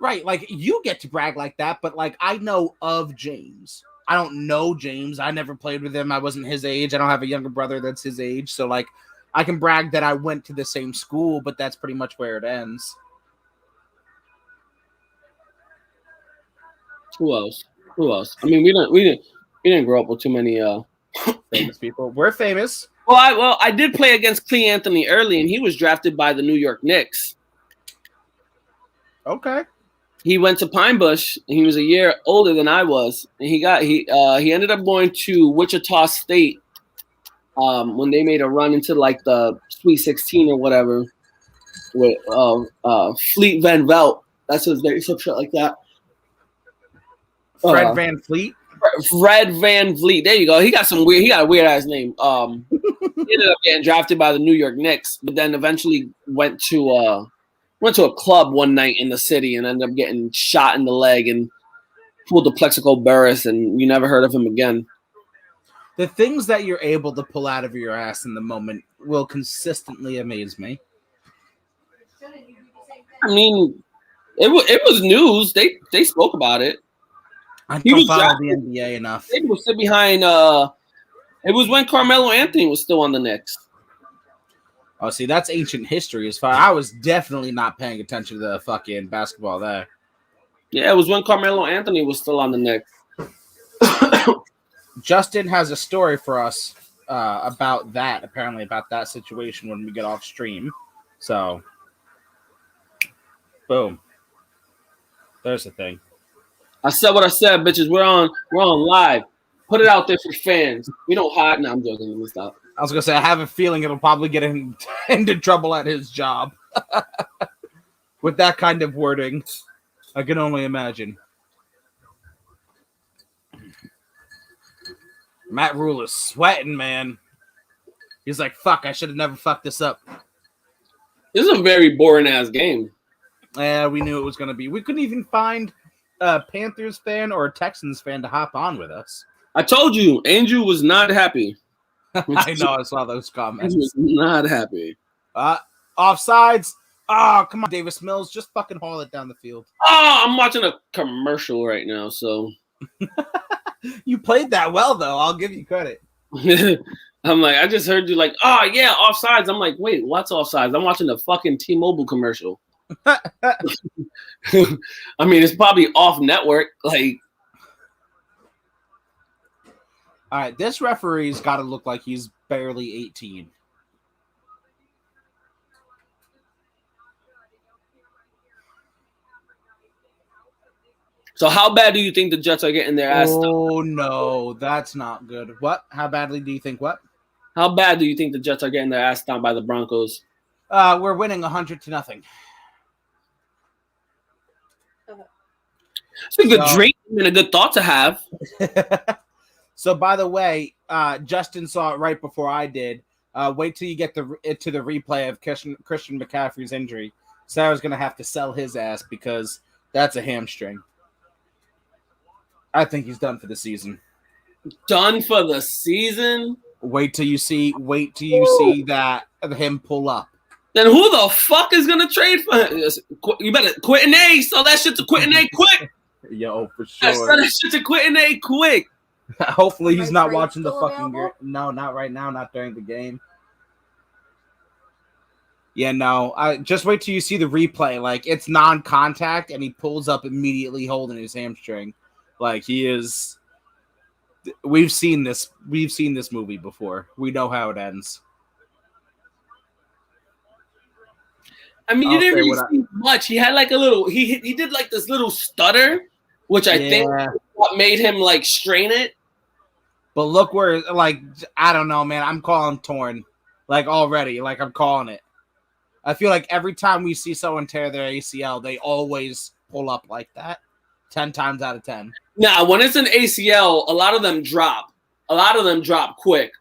Right, like you get to brag like that, but like I know of James. I don't know James. I never played with him. I wasn't his age. I don't have a younger brother that's his age. So like I can brag that I went to the same school, but that's pretty much where it ends. Who else? I mean, we didn't grow up with too many famous people. We're famous. Well, I did play against Clee Anthony early, and he was drafted by the New York Knicks. Okay. He went to Pine Bush, and he was a year older than I was, and he ended up going to Wichita State when they made a run into like the Sweet 16 or whatever with Fleet Van Velt. That's his name, some shit like that. Fred Van Fleet. Fred Van Vliet. There you go. He got a weird ass name. He ended up getting drafted by the New York Knicks, but then eventually went to a club one night in the city and ended up getting shot in the leg and pulled the plexical burrus, and you never heard of him again. The things that you're able to pull out of your ass in the moment will consistently amaze me. I mean, it was news. They spoke about it. I don't follow the NBA enough. They was sit behind. It was when Carmelo Anthony was still on the Knicks. Oh, see, that's ancient history. As far I was definitely not paying attention to the fucking basketball there. Yeah, it was when Carmelo Anthony was still on the Knicks. Justin has a story for us about that. Apparently, about that situation when we get off stream. So, boom. There's the thing. I said what I said, bitches. We're on live. Put it out there for fans. We don't hide. No, I'm joking. Let me stop. I was gonna say I have a feeling it'll probably get him into trouble at his job with that kind of wording. I can only imagine. Matt Rule is sweating, man. He's like, "Fuck! I should have never fucked this up." This is a very boring ass game. Yeah, we knew it was gonna be. We couldn't even find a Panthers fan or a Texans fan to hop on with us. I told you, Andrew was not happy. I know. I saw those comments. He was not happy. Offsides. Oh, come on, Davis Mills. Just fucking haul it down the field. Oh, I'm watching a commercial right now, so. You played that well, though. I'll give you credit. I'm like, I just heard you like, oh, yeah, offsides. I'm like, wait, what's offsides? I'm watching the fucking T-Mobile commercial. I mean, it's probably off network. Like, all right, this referee's got to look like he's barely 18. So how bad do you think the Jets are getting their ass? Oh, no, that's not good. What? How badly do you think what? How bad do you think the Jets are getting their ass down by the Broncos? We're winning 100-0. It's a good dream and a good thought to have. So, by the way, Justin saw it right before I did. Wait till you get to the replay of Christian McCaffrey's injury. Sarah's going to have to sell his ass because that's a hamstring. I think he's done for the season. Done for the season? Wait till you see that him pull up. Then who the fuck is going to trade for him? You better quit an A. Sell that shit to quit an A quick. Yo, for sure. Sell that shit to quit an A quick. Hopefully he's not watching the fucking game. No, not right now. Not during the game. Yeah, no. I just wait till you see the replay. Like, it's non-contact, and he pulls up immediately holding his hamstring. Like, he is. We've seen this. We've seen this movie before. We know how it ends. I mean, you didn't really see much. He had like a little. He did like this little stutter, which I think what made him like strain it. But look where, like, I don't know, man. I'm calling torn, like already. Like I'm calling it. I feel like every time we see someone tear their ACL, they always pull up like that. 10 times out of 10. Nah, when it's an ACL, a lot of them drop. A lot of them drop quick.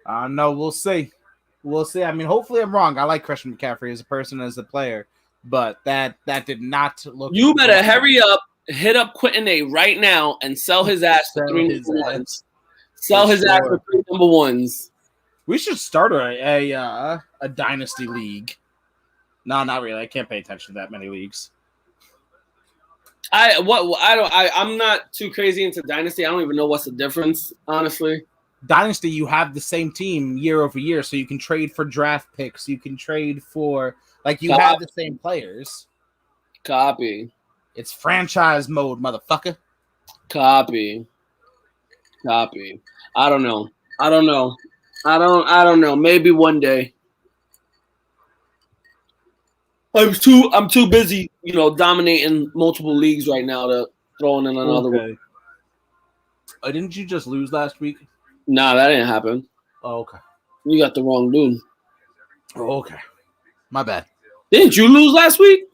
No, we'll see. We'll see. I mean, hopefully I'm wrong. I like Christian McCaffrey as a person, as a player, but that did not look. You better hurry up, hit up Quentin A right now, and sell his ass for 3 number ones. Sell his ass for 3 number ones. We should start a dynasty league. No, not really. I can't pay attention to that many leagues. I'm not too crazy into dynasty. I don't even know what's the difference, honestly. Dynasty, you have the same team year over year, so you can trade for draft picks. You can trade for have the same players. Copy. It's franchise mode, motherfucker. Copy. I don't know. Maybe one day. I'm too busy, dominating multiple leagues right now to throw in another one. Didn't you just lose last week? Nah, that didn't happen. Oh, okay. You got the wrong dude. Oh, okay. My bad. Didn't you lose last week?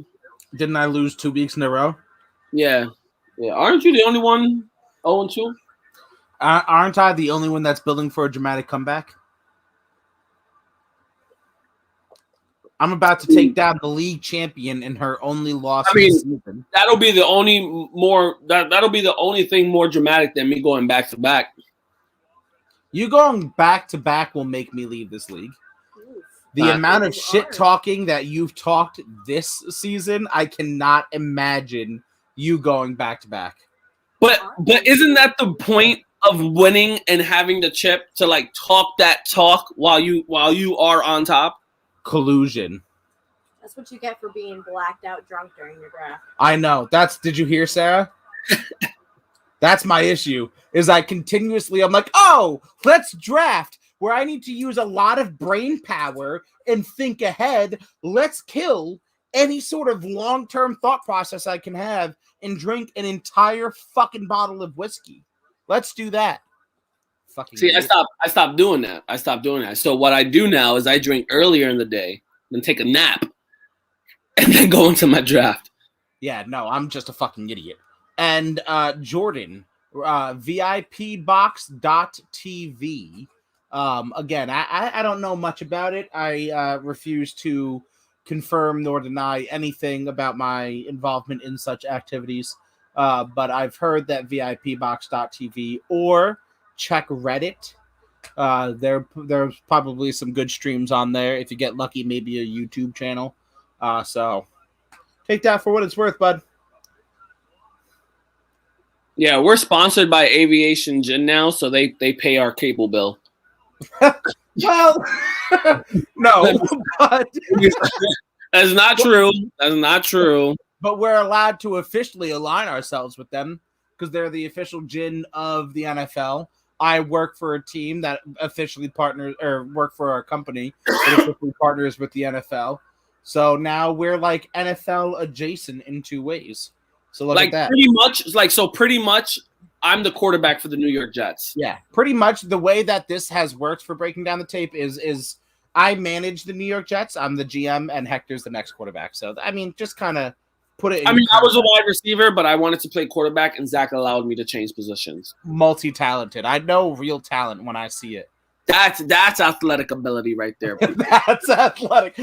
Didn't I lose 2 weeks in a row? Yeah. Yeah, aren't you the only one 0-2? Aren't I the only one that's building for a dramatic comeback? I'm about to take down the league champion in her only loss of the season. That'll be the only that'll be the only thing more dramatic than me going back to back. You going back to back will make me leave this league. The amount of shit talking that you've talked this season, I cannot imagine you going back to back. But isn't that the point of winning and having the chip to like talk that talk while you are on top? Collusion. That's what you get for being blacked out drunk during your draft. I know. Did you hear, Sarah? That's my issue. Is I'm like, oh, let's draft where I need to use a lot of brain power and think ahead. Let's kill any sort of long-term thought process I can have and drink an entire fucking bottle of whiskey. Let's do that. Fucking See, idiot. I stopped doing that. So what I do now is I drink earlier in the day, then take a nap, and then go into my draft. Yeah, no, I'm just a fucking idiot. And Jordan, VIPbox.tv. Again, I don't know much about it. I refuse to confirm nor deny anything about my involvement in such activities. But I've heard that VIPbox.tv or check Reddit. There's probably some good streams on there. If you get lucky, maybe a YouTube channel. So take that for what it's worth, bud. Yeah, we're sponsored by Aviation Gin now, so they pay our cable bill. Well, no, but that's not true. That's not true. But we're allowed to officially align ourselves with them because they're the official gin of the NFL. I work for a team that officially partners or work for our company that officially partners with the NFL. So now we're like NFL adjacent in two ways. So look at that. Pretty much I'm the quarterback for the New York Jets. Yeah, pretty much the way that this has worked for breaking down the tape is I manage the New York Jets. I'm the GM and Hector's the next quarterback. So, I mean, just kind of put it in. I was a wide receiver, but I wanted to play quarterback, and Zach allowed me to change positions. Multi-talented. I know real talent when I see it. That's athletic ability right there. That's athletic.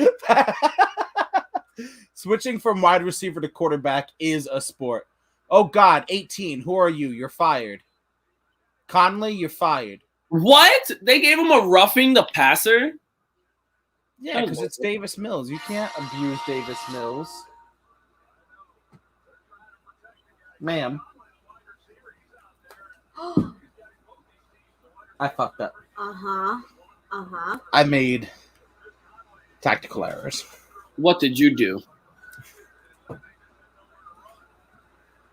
Switching from wide receiver to quarterback is a sport. Oh, God, 18. Who are you? You're fired. Conley, you're fired. What? They gave him a roughing the passer? Yeah, because it's Davis Mills. You can't abuse Davis Mills. Ma'am. I fucked up. I made tactical errors. What did you do?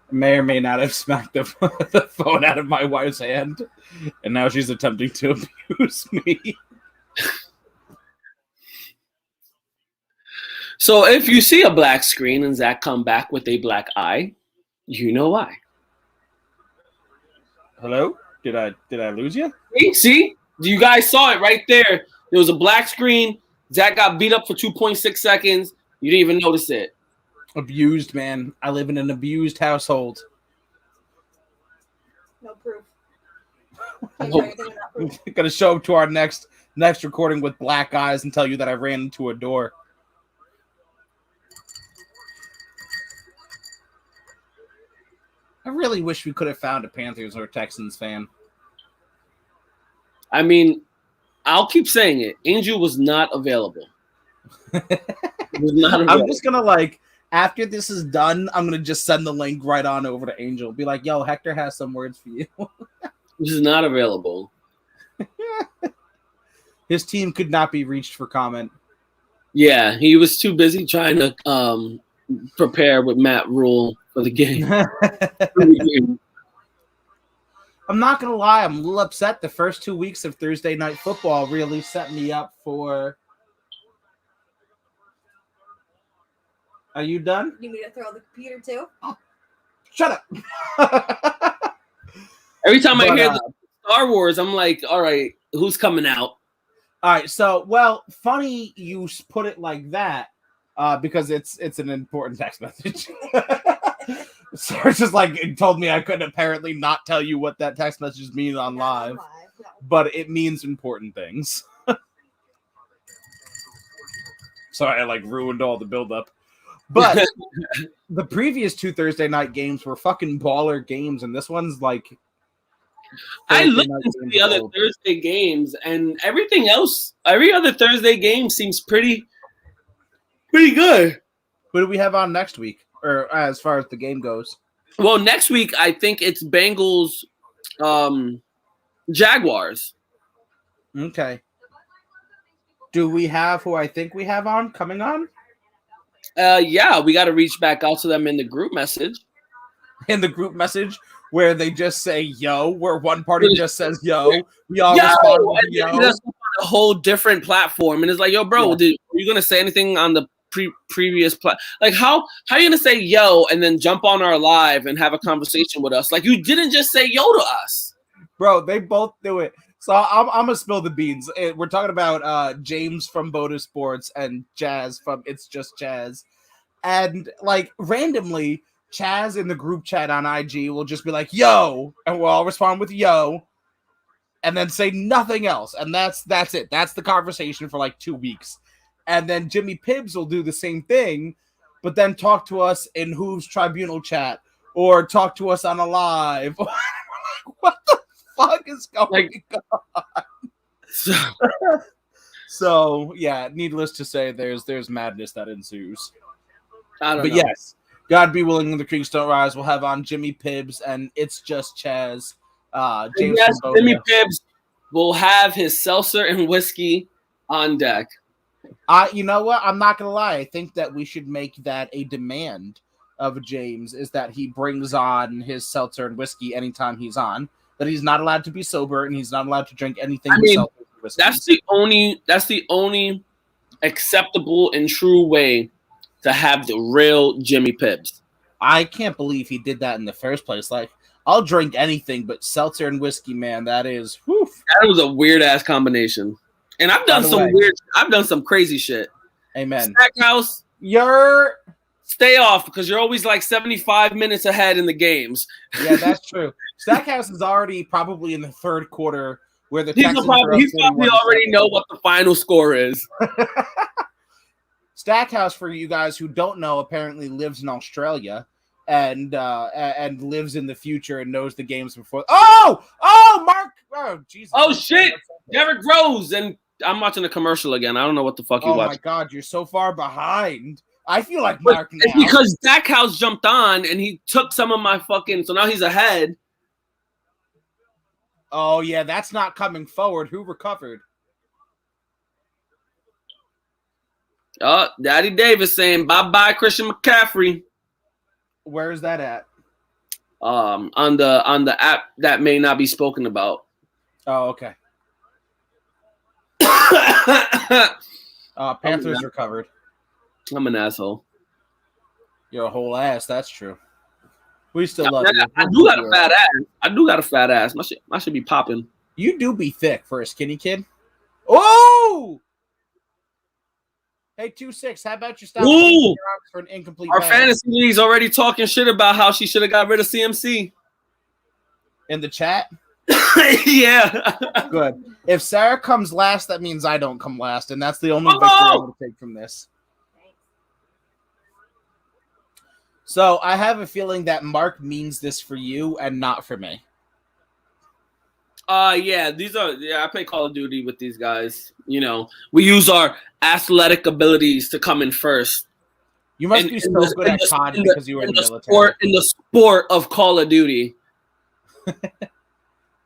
May or may not have smacked the phone out of my wife's hand, and now she's attempting to abuse me. So if you see a black screen and Zach come back with a black eye, you know why. Hello? Did I lose you? See? You guys saw it right there. There was a black screen. Zach got beat up for 2.6 seconds. You didn't even notice it. Abused, man. I live in an abused household. No proof. I'm gonna show up to our next recording with black eyes and tell you that I ran into a door. I really wish we could have found a Panthers or Texans fan. I mean, I'll keep saying it. Angel was not available. I'm just gonna after this is done, I'm gonna just send the link right on over to Angel. Be like, yo, Hector has some words for you. This is not available. His team could not be reached for comment. Yeah, he was too busy trying to prepare with Matt Rule for the game. I'm not gonna lie, I'm a little upset. The first 2 weeks of Thursday Night Football really set me up for. Are you done? You need me to throw the computer too? Oh, shut up. Every time I hear the Star Wars, I'm like, all right, who's coming out? All right, so funny you put it like that because it's an important text message. Sarah just like told me I couldn't apparently not tell you what that text message means on live, No. but it means important things. Sorry, I like ruined all the buildup. But the previous 2 Thursday night games were fucking baller games, and this one's like. I looked into the other Thursday games, and everything else, every other Thursday game seems pretty good. Who do we have on next week, or as far as the game goes? Well, next week I think it's Bengals, Jaguars. Okay. Do we have who I think we have on coming on? Yeah, we got to reach back out to them in the group message. In the group message where they just say "yo," where one party just says "yo," we all respond with "yo." That's a whole different platform, and it's like, "Yo, bro, are you gonna say anything on the previous Like, how are you gonna say "yo" and then jump on our live and have a conversation with us? Like, you didn't just say "yo" to us, bro. They both do it. So I'm gonna spill the beans. We're talking about James from Boda Sports and Jazz from It's Just Jazz, and like randomly. Chaz in the group chat on IG will just be like, "yo," and we'll all respond with "yo," and then say nothing else. And that's it. That's the conversation for like 2 weeks. And then Jimmy Pibbs will do the same thing, but then talk to us in Who's Tribunal chat or talk to us on a live. What the fuck is going on? So yeah, needless to say, there's madness that ensues. I don't know. But yes. God be willing, when the creeks don't rise, we'll have on Jimmy Pibbs and It's Just Chaz. James Jimmy Pibbs will have his seltzer and whiskey on deck. You know what? I'm not going to lie. I think that we should make that a demand of James, is that he brings on his seltzer and whiskey anytime he's on. That he's not allowed to be sober and he's not allowed to drink anything but seltzer and whiskey. That's the only acceptable and true way to have the real Jimmy Pibbs. I can't believe he did that in the first place. Like, I'll drink anything but seltzer and whiskey, man. That is, whew. That was a weird ass combination. And I've done some crazy shit. Amen. Stackhouse, stay off because you're always like 75 minutes ahead in the games. Yeah, that's true. Stackhouse is already probably in the third quarter where the Texans he's probably already know what the final score is. Stackhouse, for you guys who don't know, apparently lives in Australia and lives in the future and knows the games before. Oh, Mark! Oh, Jesus! Oh shit! Derrick Rose, and I'm watching a commercial again. I don't know what the fuck you watch. Oh my god, you're so far behind. I feel like Mark now. It's because Stackhouse jumped on and he took some of my fucking. So now he's ahead. Oh yeah, that's not coming forward. Who recovered? Daddy Davis saying bye-bye Christian McCaffrey. Where is that at? On the app that may not be spoken about. Oh, okay. Panthers recovered. I'm an asshole. You're a whole ass. That's true. We still love you. I do got a fat ass. I do got a fat ass. My shit be popping. You do be thick for a skinny kid. Oh! Hey, 2-6, how about you stop for an incomplete Our pass? fantasy league's already talking shit about how she should have got rid of CMC. In the chat? Yeah. Good. If Sarah comes last, that means I don't come last, and that's the only victory I'm going to take from this. So I have a feeling that Mark means this for you and not for me. Yeah, I play Call of Duty with these guys. You know, we use our athletic abilities to come in first. You must be so good at COD because you were in the military. In the sport of Call of Duty.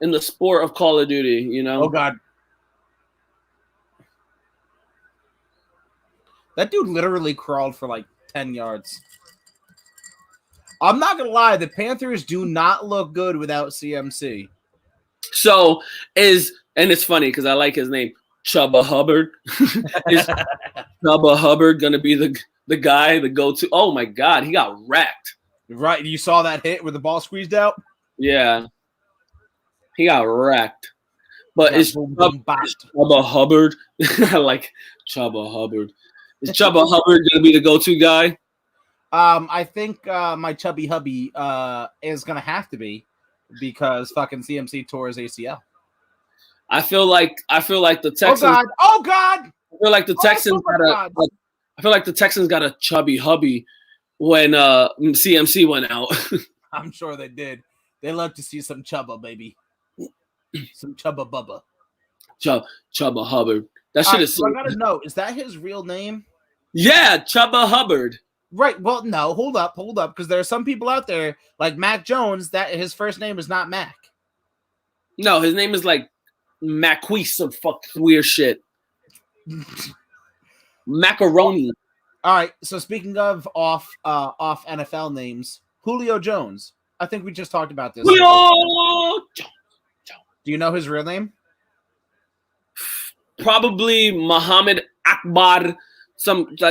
In the sport of Call of Duty, you know? Oh, God. That dude literally crawled for like 10 yards. I'm not going to lie. The Panthers do not look good without CMC. So and it's funny because I like his name, Chuba Hubbard. Is Chuba Hubbard going to be the guy, the go-to? Oh, my God. He got wrecked. Right. You saw that hit where the ball squeezed out? Yeah. He got wrecked. But it's Chuba Hubbard. I like Chuba Hubbard. Is Chuba Hubbard going to be the go-to guy? I think my chubby hubby is gonna have to be because fucking CMC tore his ACL. I feel like the Texans. Oh God! I feel like the Texans I feel like the Texans got a chubby hubby when CMC went out. I'm sure they did. They love to see some Chubba, baby. Some Chubba Bubba. Chubba Hubbard. That shit is so. I gotta know, is that his real name? Yeah, Chubba Hubbard. Right. Well, no, hold up, because there are some people out there like Mac Jones that his first name is not Mac. No, his name is like Macquise, some fuck weird shit. Macaroni. All right. So speaking of off NFL names, Julio Jones. I think we just talked about this. Julio. Do you know his real name? Probably Muhammad Akbar.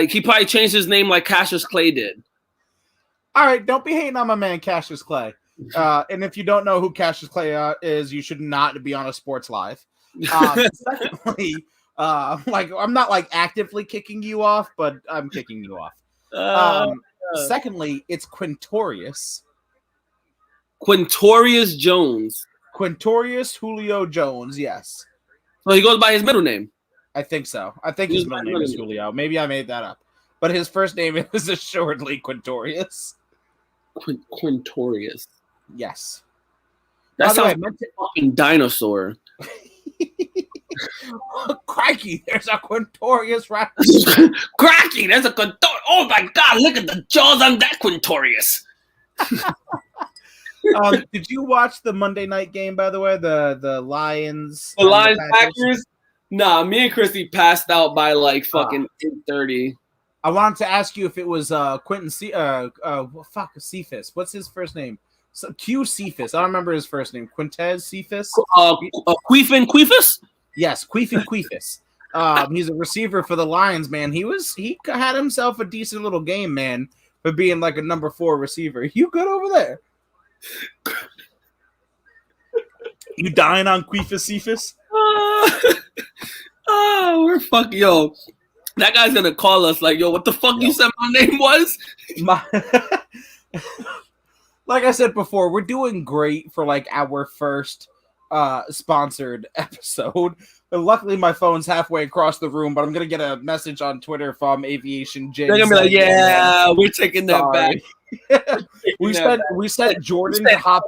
He probably changed his name like Cassius Clay did. All right, don't be hating on my man Cassius Clay. And if you don't know who Cassius Clay is, you should not be on a sports live. Secondly, I'm not like actively kicking you off, but I'm kicking you off. Secondly, it's Quintorius. Quintorius Jones. Quintorius Julio Jones, yes. So he goes by his middle name. I think so. I think his middle name is Julio. Maybe I made that up. But his first name is assuredly Quintorius. Quintorius. Yes. That sounds like a fucking dinosaur. Crikey, there's a Quintorius right. Crikey, there's a Quintorius. Oh my God, look at the jaws on that Quintorius. Did you watch the Monday night game, by the way? The Lions. The Lions Packers? Nah, me and Christy passed out by like fucking 8:30. I wanted to ask you if it was Cephas. What's his first name? Q Cephas. I don't remember his first name. Quintez Cephas? Queefus? Yes, Queefus. He's a receiver for the Lions, man. He had himself a decent little game, man, for being like a number 4 receiver. You good over there? You dying on Queefus Cephas? We're fucking yo. That guy's gonna call us like, yo, what the fuck you said my name was? Like I said before, we're doing great for like our first sponsored episode. But luckily, my phone's halfway across the room, but I'm gonna get a message on Twitter from Aviation Jin. They're gonna be like, "Yeah, we're taking that back." we sent Jordan to hop.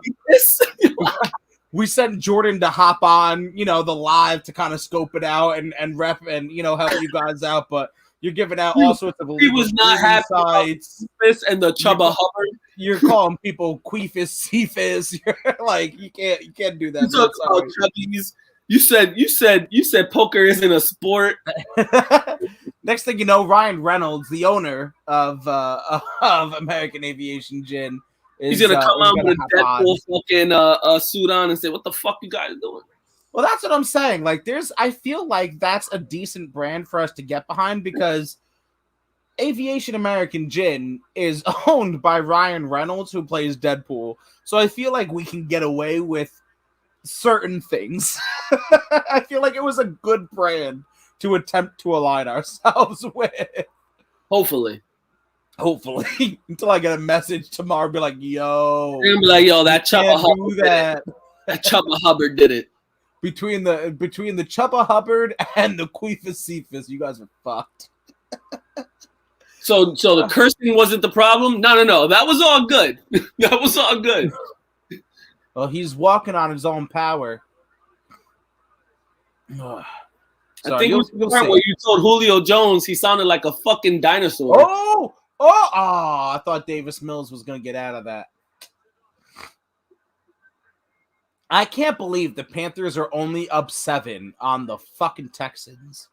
We sent Jordan to hop on, the live to kind of scope it out and rep and help you guys out. But you're giving out all sorts of. He was not happy about Cephas and the Chubba Hubbard. You're calling people Queefus, Cephas. You're like you can't do that. You said poker isn't a sport. Next thing you know, Ryan Reynolds, the owner of American Aviation Gin, he's gonna come out with a Deadpool fucking suit on and say, "What the fuck you guys doing?" Well, that's what I'm saying. Like, I feel like that's a decent brand for us to get behind because Aviation American Gin is owned by Ryan Reynolds, who plays Deadpool. So I feel like we can get away with certain things. I feel like it was a good brand to attempt to align ourselves with. Hopefully. Until I get a message tomorrow, be like, "Yo," they're gonna be like, "Yo, that Chubba Hubbard, that Chubba Hubbard did it." Between the Chubba Hubbard and the Queefus Cephas, you guys are fucked. So the cursing wasn't the problem? No. That was all good. That was all good. Well, he's walking on his own power. I think it was the part where you told Julio Jones he sounded like a fucking dinosaur. Oh! I thought Davis Mills was going to get out of that. I can't believe the Panthers are only up 7 on the fucking Texans.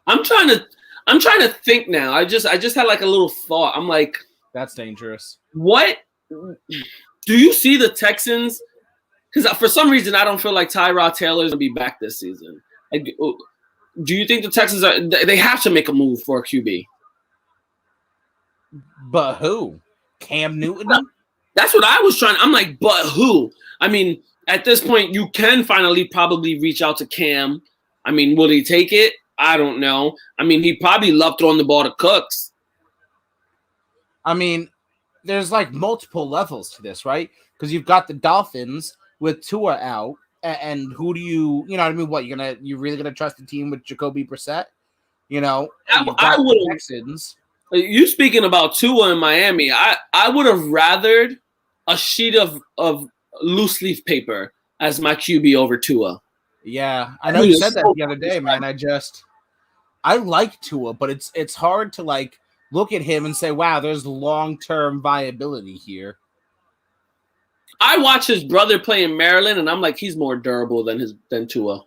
I'm trying to think now. I just had like a little thought. I'm like, that's dangerous. What do you see the Texans? Because for some reason I don't feel like Tyrod Taylor's gonna be back this season. Do you think the Texans they have to make a move for a QB? But who? Cam Newton? That's what I was trying. I'm like, but who? I mean, at this point, you can finally probably reach out to Cam. I mean, will he take it? I don't know. I mean, he probably loved throwing the ball to Cooks. I mean, there's like multiple levels to this, right? Because you've got the Dolphins with Tua out, and who do you know what I mean? What you really gonna trust the team with Jacoby Brissett? You know, I would have. Texans. You speaking about Tua in Miami? I would have rathered a sheet of loose leaf paper as my QB over Tua. Yeah, I know you said that the other day, man. I like Tua, but it's hard to like look at him and say, wow, there's long-term viability here. I watch his brother play in Maryland, and I'm like, he's more durable than Tua.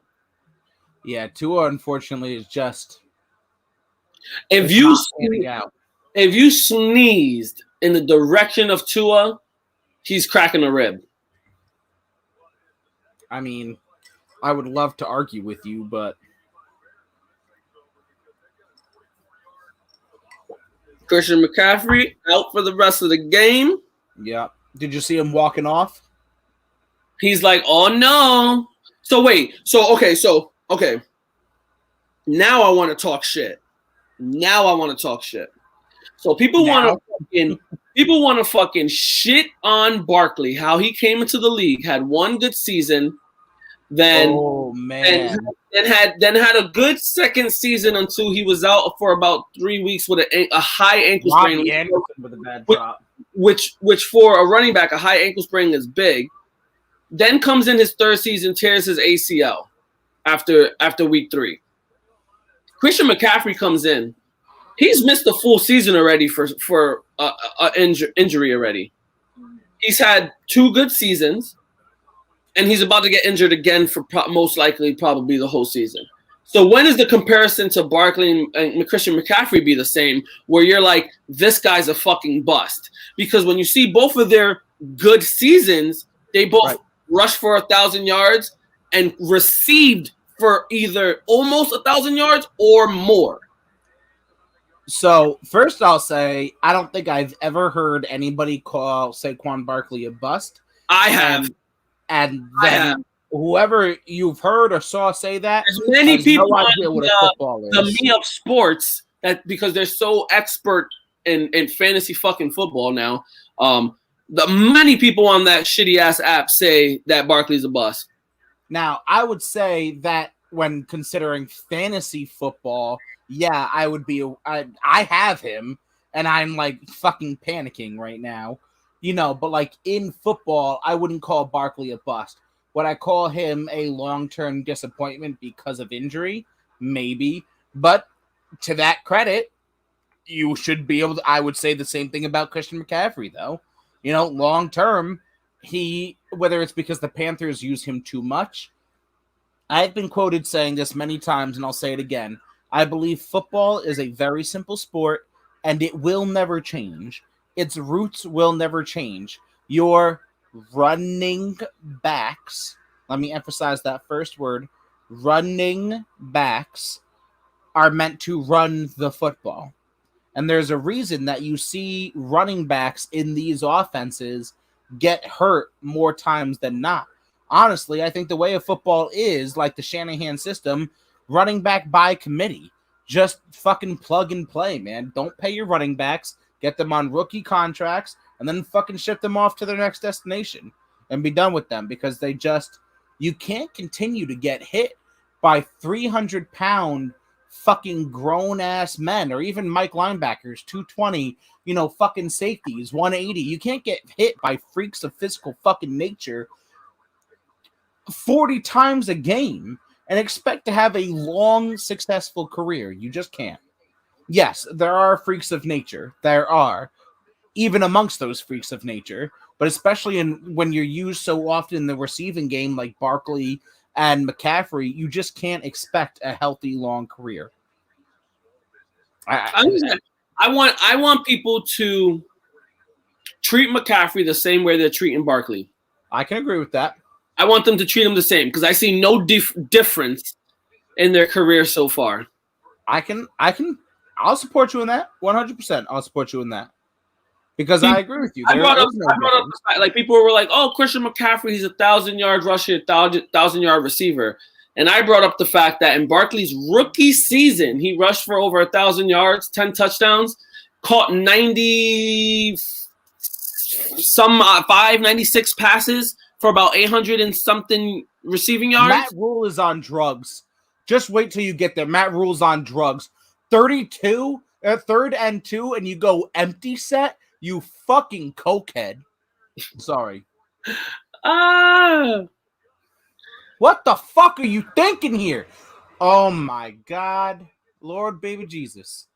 Yeah, Tua, unfortunately, is just if you sneezed in the direction of Tua, he's cracking a rib. I mean, I would love to argue with you, but Christian McCaffrey out for the rest of the game. Yeah. Did you see him walking off? He's like, oh no. So wait. So okay. Now I want to talk shit. So people want to fucking shit on Barkley. How he came into the league, had one good season, then had a good second season until he was out for about 3 weeks with a high ankle sprain. With a bad drop. Which for a running back, a high ankle sprain is big. Then comes in his third season, tears his ACL after week 3. Christian McCaffrey comes in. He's missed a full season already for injury already. He's had 2 good seasons, and he's about to get injured again for most likely probably the whole season. So when is the comparison to Barkley and Christian McCaffrey be the same, where you're like, this guy's a fucking bust? Because when you see both of their good seasons, they both rushed for 1,000 yards and received for either almost 1,000 yards or more. So first I'll say, I don't think I've ever heard anybody call Saquon Barkley a bust. I have. And then whoever you've heard or saw say that, there's many people no idea what a football is. The me of sports, that because they're so expert in fantasy fucking football now. The many people on that shitty ass app say that Barkley's a bust. Now, I would say that when considering fantasy football, yeah, I would be. I have him, and I'm like fucking panicking right now, But like in football, I wouldn't call Barkley a bust. Would I call him a long-term disappointment because of injury? Maybe, but to that credit, you should be able to. I would say the same thing about Christian McCaffrey, though. Long-term, whether it's because the Panthers use him too much. I've been quoted saying this many times, and I'll say it again. I believe football is a very simple sport, and it will never change. Its roots will never change. Your running backs, let me emphasize that first word, running backs are meant to run the football. And there's a reason that you see running backs in these offenses get hurt more times than not. Honestly, I think the way of football is like the Shanahan system, running back by committee. Just fucking plug and play, man. Don't pay your running backs. Get them on rookie contracts and then fucking ship them off to their next destination and be done with them, because you can't continue to get hit by 300-pound fucking grown-ass men, or even Mike linebackers, 220, fucking safeties, 180. You can't get hit by freaks of physical fucking nature 40 times a game and expect to have a long, successful career. You just can't. Yes, there are freaks of nature. There are. Even amongst those freaks of nature, but especially when you're used so often in the receiving game like Barkley and McCaffrey, you just can't expect a healthy, long career. I want people to treat McCaffrey the same way they're treating Barkley. I can agree with that. I want them to treat him the same, because I see no difference in their career so far. I'll support you in that 100%. I'll support you in that, because I agree with you. I brought up like people were like, "Oh, Christian McCaffrey, he's 1,000-yard rusher, 1,000-yard receiver," And I brought up the fact that in Barkley's rookie season, he rushed for over 1,000 yards, 10 touchdowns, caught 96 passes for about 800 and something receiving yards. Matt Rule is on drugs. Just wait till you get there. Matt Rule's on drugs. 32, 3rd and 2, and you go empty set? You fucking cokehead. Sorry. What the fuck are you thinking here? Oh my God. Lord baby Jesus.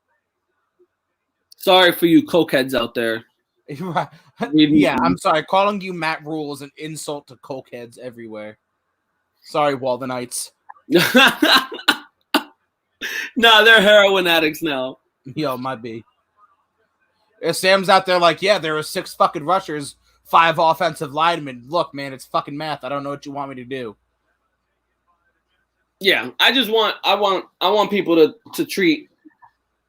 Sorry for you cokeheads out there. Yeah, I'm sorry. Calling you Matt Rule is an insult to cokeheads everywhere. Sorry, Waldenites. Nah, they're heroin addicts now. Yo, might be. Sam's out there like, yeah, there are 6 fucking rushers, 5 offensive linemen. Look, man, it's fucking math. I don't know what you want me to do. Yeah, I want people to treat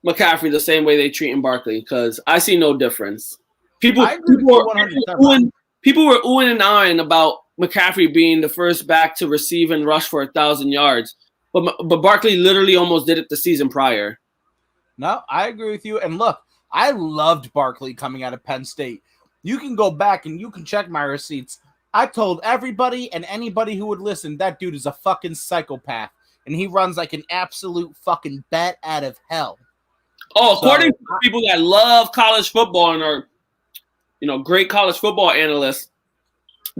McCaffrey the same way they treat Barkley, because I see no difference. People were oohing and ahhing about McCaffrey being the first back to receive and rush for 1,000 yards, but Barkley literally almost did it the season prior. No, I agree with you. And look, I loved Barkley coming out of Penn State. You can go back and you can check my receipts. I told everybody and anybody who would listen, that dude is a fucking psychopath. And he runs like an absolute fucking bat out of hell. Oh, according to people that love college football and are, great college football analysts,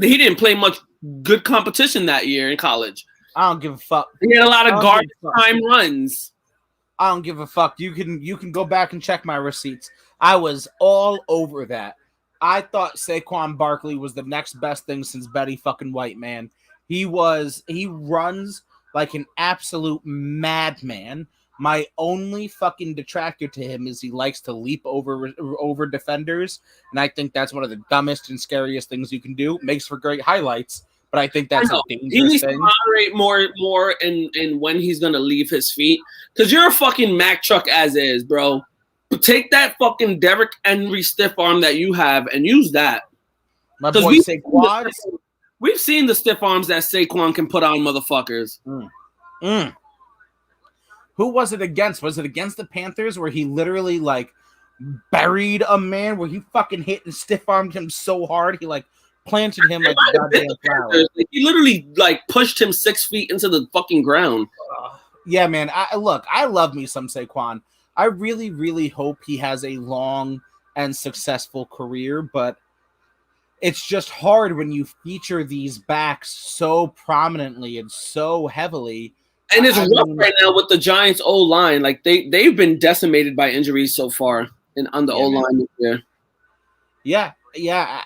he didn't play much good competition that year in college. I don't give a fuck. He had a lot of garbage time runs. I don't give a fuck. You can go back and check my receipts. I was all over that. I thought Saquon Barkley was the next best thing since Betty fucking White, man. He runs like an absolute madman. My only fucking detractor to him is he likes to leap over defenders, and I think that's one of the dumbest and scariest things you can do. Makes for great highlights, but I think that's a dangerous thing. He needs to moderate more in when he's gonna leave his feet, because you're a fucking Mack truck as is, bro. Take that fucking Derrick Henry stiff arm that you have and use that. My boy Saquon. We've seen the stiff arms that Saquon can put on motherfuckers. Who was it against? Was it against the Panthers where he literally buried a man, where he fucking hit and stiff armed him so hard he planted him like a goddamn flower? He literally pushed him 6 feet into the fucking ground. Yeah, man. I love me some Saquon. I really, really hope he has a long and successful career, but it's just hard when you feature these backs so prominently and so heavily. And it's rough right now with the Giants' O-line. They've been decimated by injuries so far on the O-line this year. Yeah.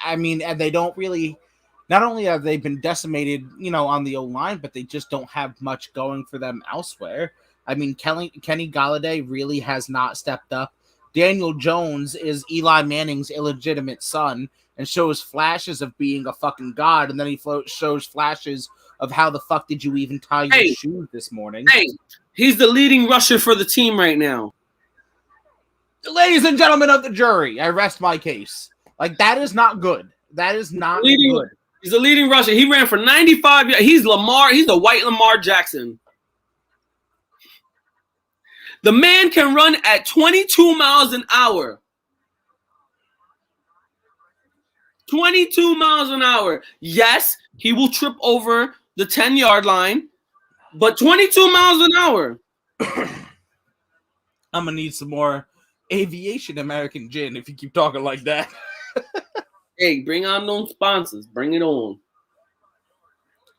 I mean, and they don't really. Not only have they been decimated, on the O-line, but they just don't have much going for them elsewhere. I mean, Kenny Golladay really has not stepped up. Daniel Jones is Eli Manning's illegitimate son and shows flashes of being a fucking god, and then he shows flashes of how the fuck did you even tie your shoes this morning. Hey, he's the leading rusher for the team right now. Ladies and gentlemen of the jury, I rest my case. That is not good. That is not good. He's the leading rusher. He ran for 95 yards. He's Lamar. He's the white Lamar Jackson. The man can run at 22 miles an hour. 22 miles an hour. Yes, he will trip over the 10-yard line, but 22 miles an hour. I'm going to need some more aviation American gin if you keep talking like that. Hey, bring on those sponsors. Bring it on.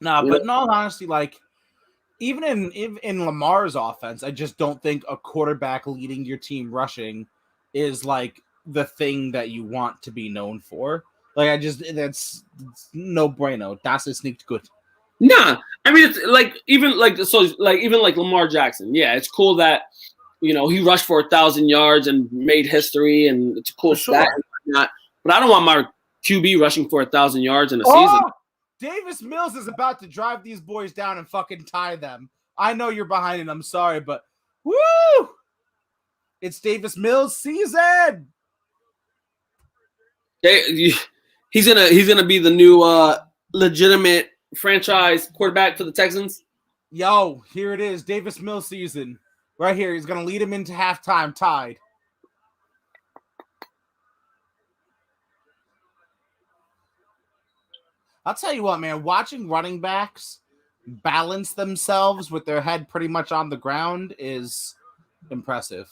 Nah, but in all honesty, even in Lamar's offense, I just don't think a quarterback leading your team rushing is the thing that you want to be known for. That's no bueno. Das ist nicht gut. Nah, I mean, it's even Lamar Jackson. Yeah, it's cool that he rushed for 1,000 yards and made history, and it's a cool stat. But I don't want my QB rushing for 1,000 yards in a season. Davis Mills is about to drive these boys down and fucking tie them. I know you're behind it. I'm sorry, but woo! It's Davis Mills season. He's gonna be the new legitimate franchise quarterback for the Texans. Yo, here it is. Davis Mills season. Right here. He's going to lead him into halftime tied. I'll tell you what, man. Watching running backs balance themselves with their head pretty much on the ground is impressive.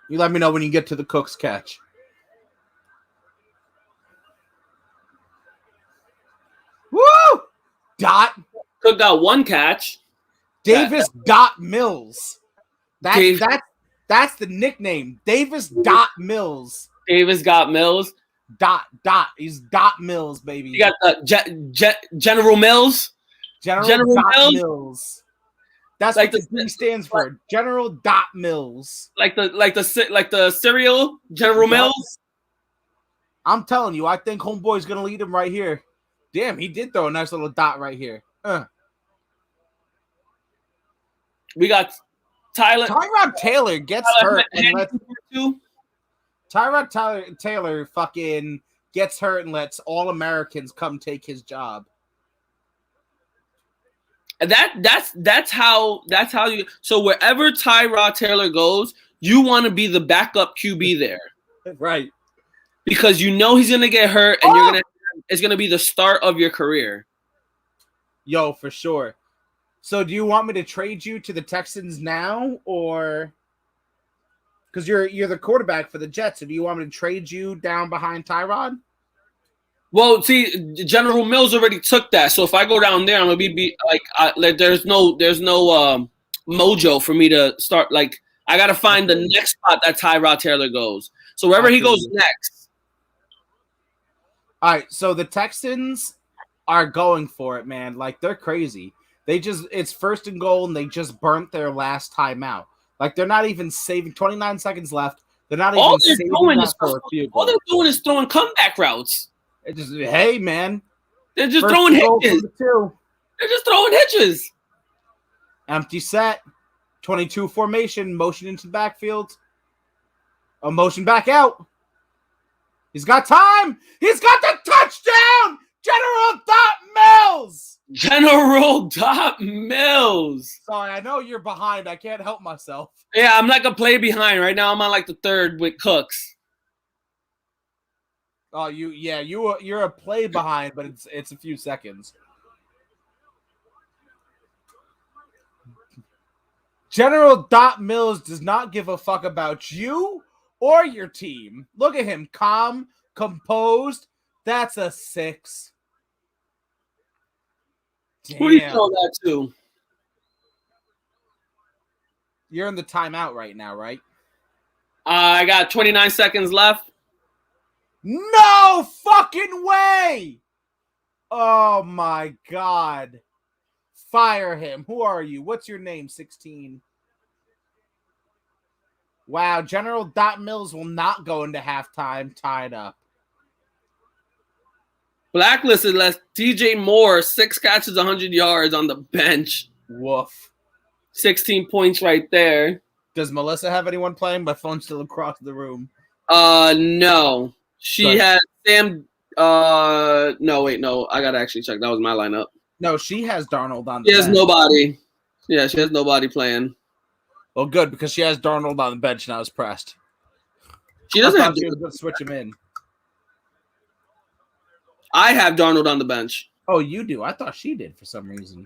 You let me know when you get to the Cook's catch. Woo! Dot. Cook got one catch. Davis Dot Mills. That's the nickname. Davis Dot Mills. Davis got Mills. Dot. He's Dot Mills, baby. You got the General Mills. General Dot Mills. That's like what the D stands for. General Dot Mills. Like the cereal, General Mills. I'm telling you, I think homeboy's gonna lead him right here. Damn, he did throw a nice little dot right here. We got Tyrod Taylor gets hurt and lets Tyrod Taylor fucking gets hurt and lets all Americans come take his job. That's how you. So wherever Tyrod Taylor goes, you want to be the backup QB there, right? Because you know he's gonna get hurt, and it's gonna be the start of your career. Yo, for sure. So do you want me to trade you to the Texans now, or because you're the quarterback for the Jets? So do you want me to trade you down behind Tyrod? Well, see, General Mills already took that. So if I go down there, I'm gonna be like there's no mojo for me to start. Like I gotta find the next spot that Tyrod Taylor goes. So wherever he goes next. All right. So the Texans are going for it, man. Like they're crazy. It's first and goal, and they just burnt their last timeout. Like they're not even saving 29 seconds left. They're not even saving that for a field goal. All they're doing is throwing comeback routes. It just, hey, man. They're just throwing hitches. They're just throwing hitches. Empty set. 22 formation. Motion into the backfield. A motion back out. He's got time. He's got the touchdown. General Dot Mills. General Dot Mills. Sorry, I know you're behind. I can't help myself. Yeah, I'm like a play behind. Right now I'm on like the third with Cooks. Oh, you're a play behind, but it's a few seconds. General Dot Mills does not give a fuck about you or your team. Look at him, calm, composed. That's a 6. Damn. Who do you throw that to? You're in the timeout right now, right? I got 29 seconds left. No fucking way! Oh my God. Fire him. Who are you? What's your name, 16? Wow, General Dot Mills will not go into halftime tied up. Blacklisted left DJ Moore, 6 catches, 100 yards on the bench. Woof. 16 points right there. Does Melissa have anyone playing? My phone's still across the room. No. She had Sam. No, wait, no. I gotta actually check. That was my lineup. No, she has Darnold on the bench. She has nobody. Yeah, she has nobody playing. Well, good, because she has Darnold on the bench and I was pressed. She doesn't have to switch him in. I have Darnold on the bench. Oh, you do? I thought she did for some reason.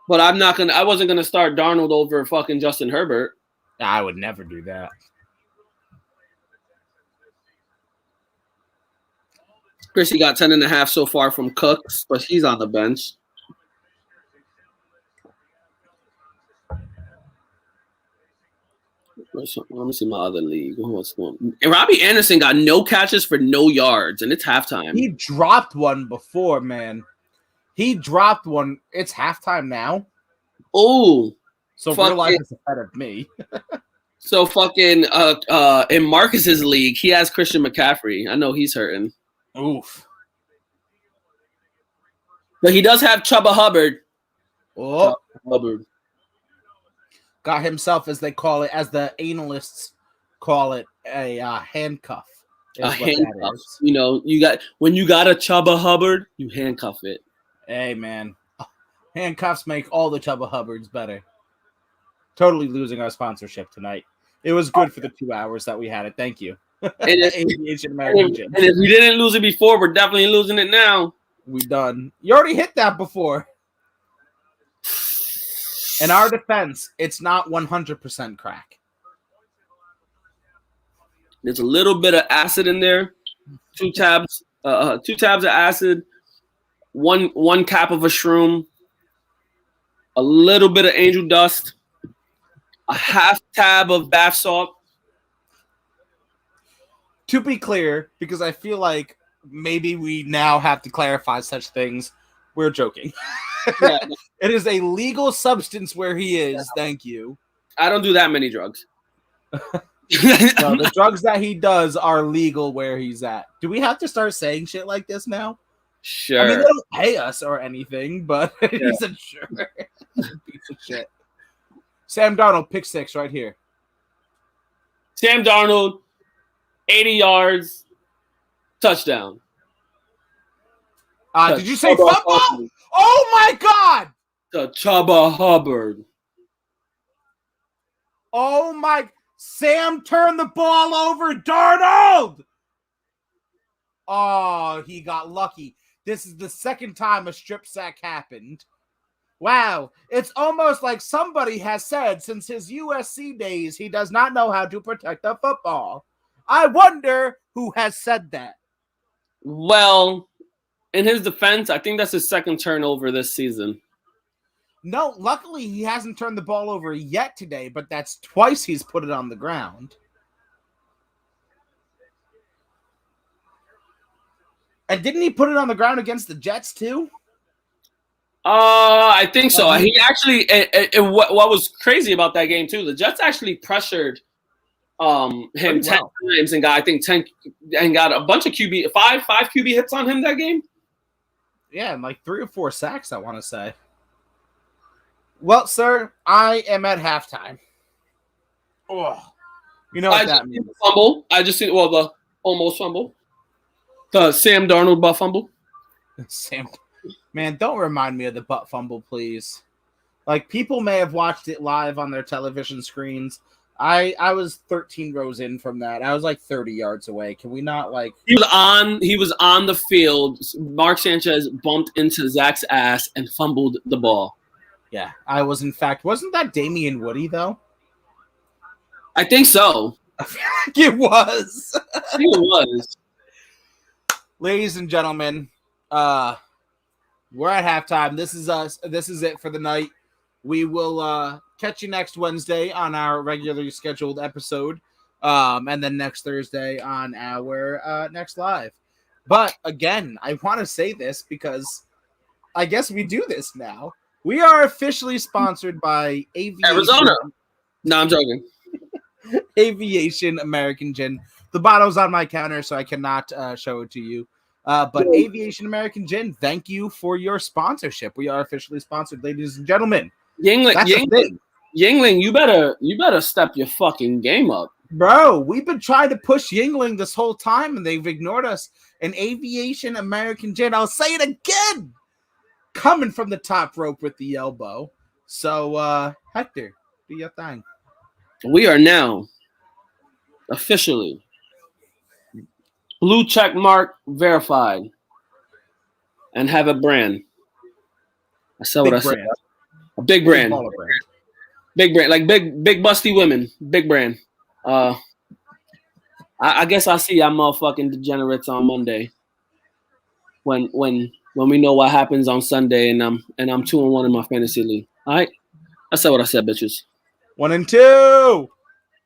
But I wasn't gonna start Darnold over fucking Justin Herbert. I would never do that. Chrissy got 10.5 so far from Cooks, but he's on the bench. Let me see my other league. What's going? Robbie Anderson got no catches for no yards, and it's halftime. He dropped one before, man. He dropped one. It's halftime now. Oh, so real life is ahead of me. So fucking in Marcus's league, he has Christian McCaffrey. I know he's hurting. Oof. But he does have Chuba Hubbard. Oh, Chuba Hubbard. Got himself, as they call it, as the analysts call it, a handcuff. A handcuff. You know, when you got a Chuba Hubbard, you handcuff it. Hey, man. Handcuffs make all the Chubba Hubbards better. Totally losing our sponsorship tonight. It was good for the 2 hours that we had it. Thank you. Aviation American Gin. And if we didn't lose it before, we're definitely losing it now. We done. You already hit that before. In our defense, it's not 100% crack. There's a little bit of acid in there. 2 tabs of acid. One cap of a shroom. A little bit of angel dust. A half tab of bath salt. To be clear, because I feel like maybe we now have to clarify such things, we're joking. Yeah. It is a legal substance where he is. Yeah. Thank you. I don't do that many drugs. No, the drugs that he does are legal where he's at. Do we have to start saying shit like this now? Sure. I mean, they don't pay us or anything, but he said sure. Piece of shit. Sam Darnold, pick 6 right here. Sam Darnold, 80 yards, touchdown. Did you say football? Hubbard. Oh, my God. The Chubba Hubbard. Oh, my. Sam turned the ball over. Darnold. Oh, he got lucky. This is the second time a strip sack happened. Wow. It's almost like somebody has said since his USC days he does not know how to protect the football. I wonder who has said that. Well, in his defense, I think that's his second turnover this season. No, luckily he hasn't turned the ball over yet today, but that's twice he's put it on the ground. And didn't he put it on the ground against the Jets too? I think so. He actually, what was crazy about that game too, the Jets actually pressured him 10 times and got, I think, 10 and got a bunch of five QB hits on him that game. Yeah, and like 3 or 4 sacks, I want to say. Well, sir, I am at halftime. Oh, you know what that means? Fumble. I just seen the almost fumble. The Sam Darnold butt fumble. Sam, man, don't remind me of the butt fumble, please. Like, people may have watched it live on their television screens. I was 13 rows in from that. I was like 30 yards away. Can we not like? He was on the field. Mark Sanchez bumped into Zach's ass and fumbled the ball. Yeah, I was. In fact, wasn't that Damian Woody though? I think so. I feel like it was. I think it was. Ladies and gentlemen, we're at halftime. This is us. This is it for the night. We will catch you next Wednesday on our regularly scheduled episode, and then next Thursday on our next live. But again, I want to say this because I guess we do this now. We are officially sponsored by Arizona. No, I'm joking. Aviation American Gin. The bottle's on my counter, so I cannot show it to you. But Aviation American Gin, thank you for your sponsorship. We are officially sponsored, ladies and gentlemen. Yingling, you better step your fucking game up. Bro, we've been trying to push Yingling this whole time, and they've ignored us. An Aviation American Gin. I'll say it again. Coming from the top rope with the elbow. So, Hector, do your thing. We are now officially blue check mark verified and have a brand. I said what I said. A big brand. Big brand. Like big busty women. Big brand. I guess I'll see y'all motherfucking degenerates on Monday. When we know what happens on Sunday and I'm 2-1 in my fantasy league. All right? I said what I said, bitches. 1 and 2.